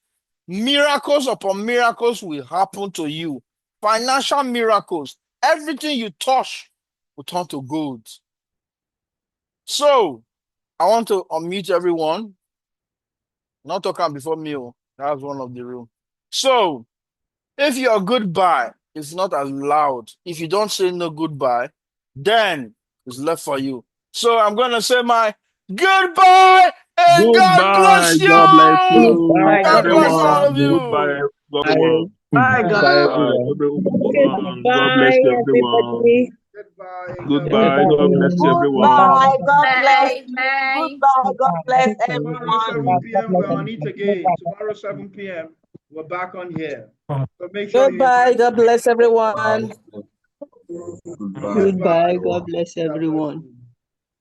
Miracles upon miracles will happen to you. Financial miracles. Everything you touch will turn to gold. So, I want to unmute everyone. Not talking before me. That's one of the rules. So, if your goodbye is not as loud, if you don't say no goodbye, then it's left for you. So I'm going to say my goodbye and God Goodbye. bless you. God bless you, God bless all everyone. of Goodbye, you. everyone. Bye, Goodbye, God. everyone. God bless Goodbye, you, everyone. everybody. Goodbye. God bless you, everyone. Goodbye. God bless Bye. you. Bye. Goodbye. God bless Tomorrow, everyone. 7 p.m., we're on it again. Tomorrow, 7 p.m., we're back on here. So make sure you Goodbye. invite. God bless everyone. Goodbye. Goodbye. God bless everyone.